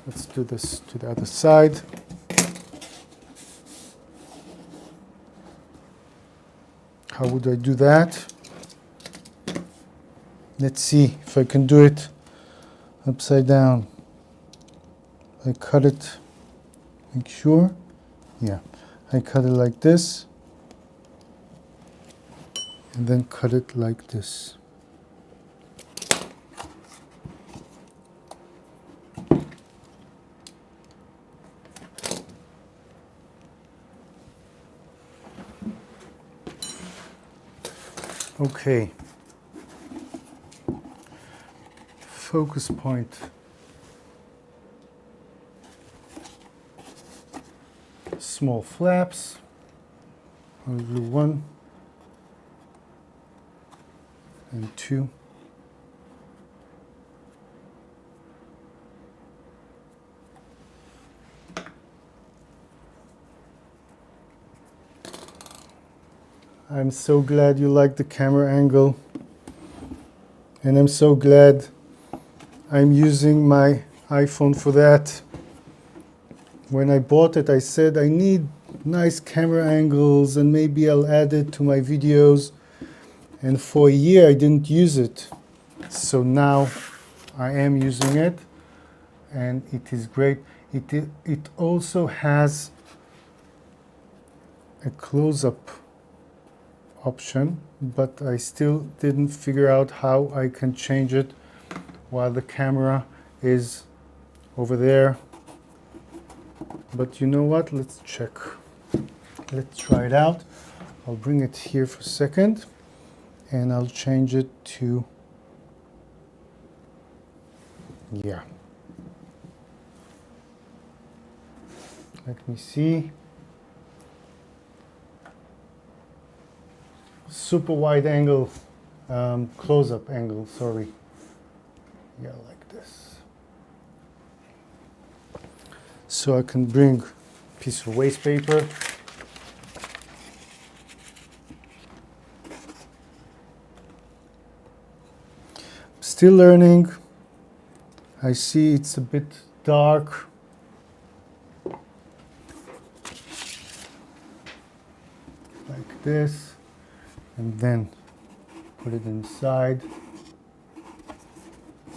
Let's do this to the other side. How would I do that? Let's see if I can do it upside down. I cut it, make sure. Yeah, I cut it like this, and then cut it like this. Okay. Focus point. Small flaps. I'll do 1 and 2. I'm so glad you like the camera angle, and I'm so glad I'm using my iPhone for that. When I bought it, I said I need nice camera angles and maybe I'll add it to my videos, and for a year I didn't use it. So now I am using it, and it is great. It also has a close-up option, but I still didn't figure out how I can change it while the camera is over there. But you know what? Let's check. Let's try it out. I'll bring it here for a second, and I'll change it to, yeah. Let me see. Super wide angle, close-up angle, sorry. Yeah, like this. So I can bring a piece of waste paper. Still learning. I see it's a bit dark. Like this. And then put it inside,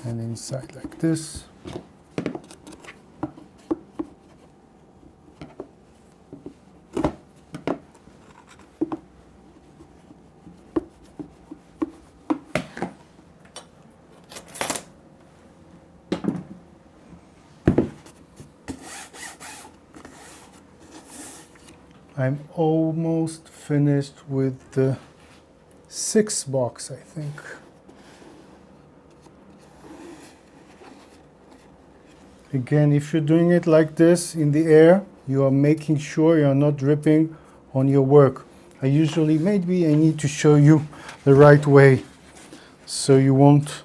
and inside like this. I'm almost finished with the 6 box, I think. Again, if you're doing it like this in the air, you are making sure you're not dripping on your work. Maybe I need to show you the right way so you won't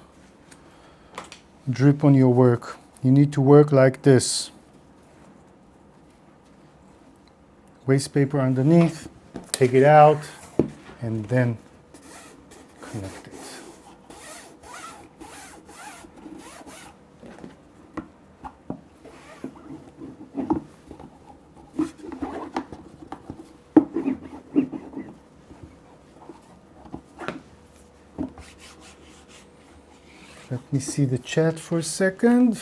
drip on your work. You need to work like this. waste paper underneath, take it out, and then connect it. Let me see the chat for a second.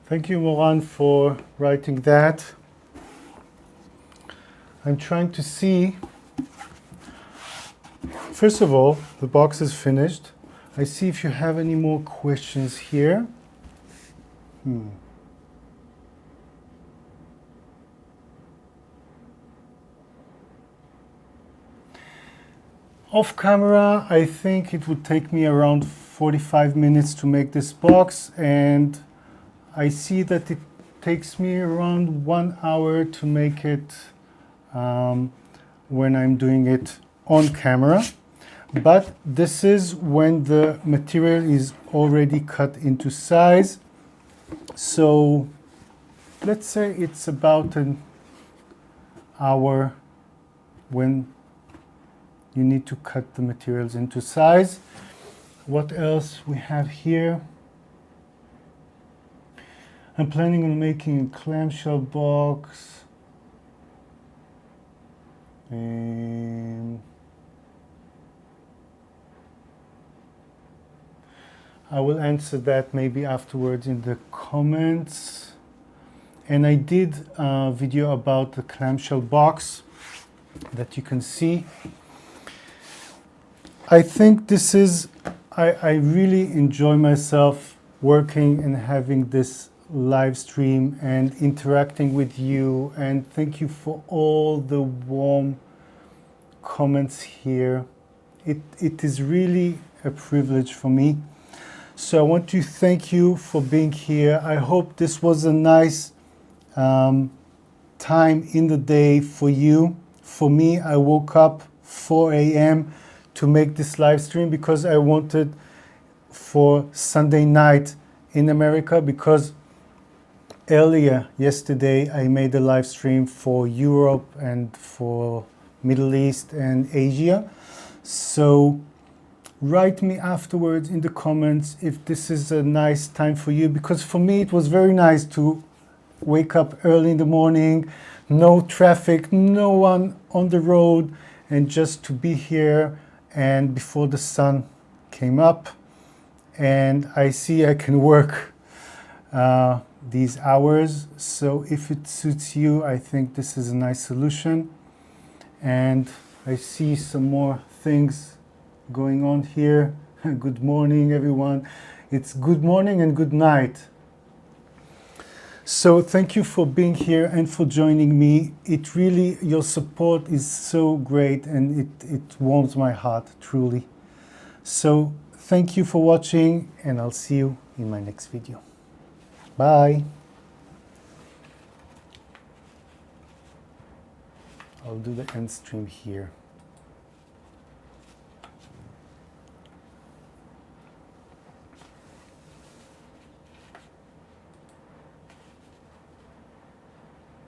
Thank you, Moran, for writing that. I'm trying to see, first of all, the box is finished. I see if you have any more questions here. Off camera, I think it would take me around 45 minutes to make this box, and I see that it takes me around 1 hour to make it when I'm doing it on camera. But this is when the material is already cut into size. So let's say it's about an hour when you need to cut the materials into size. What else we have here? I'm planning on making a clamshell box. And I will answer that maybe afterwards in the comments. And I did a video about the clamshell box that you can see. I think this is, I really enjoy myself working and having this live stream and interacting with you, and thank you for all the warm comments here. It is really a privilege for me. So I want to thank you for being here. I hope this was a nice time in the day for you. For me, I woke up 4 a.m. to make this live stream because I wanted for Sunday night in America, because earlier yesterday I made a live stream for Europe and for Middle East and Asia. So write me afterwards in the comments if this is a nice time for you, because for me it was very nice to wake up early in the morning, no traffic, no one on the road, and just to be here and before the sun came up. And I see I can work these hours. So if it suits you, I think this is a nice solution. And I see some more things going on here. Good morning, everyone. It's good morning and good night. So thank you for being here and for joining me. It really, your support is so great, and it warms my heart, truly. So thank you for watching, and I'll see you in my next video. Bye. I'll do the end stream here.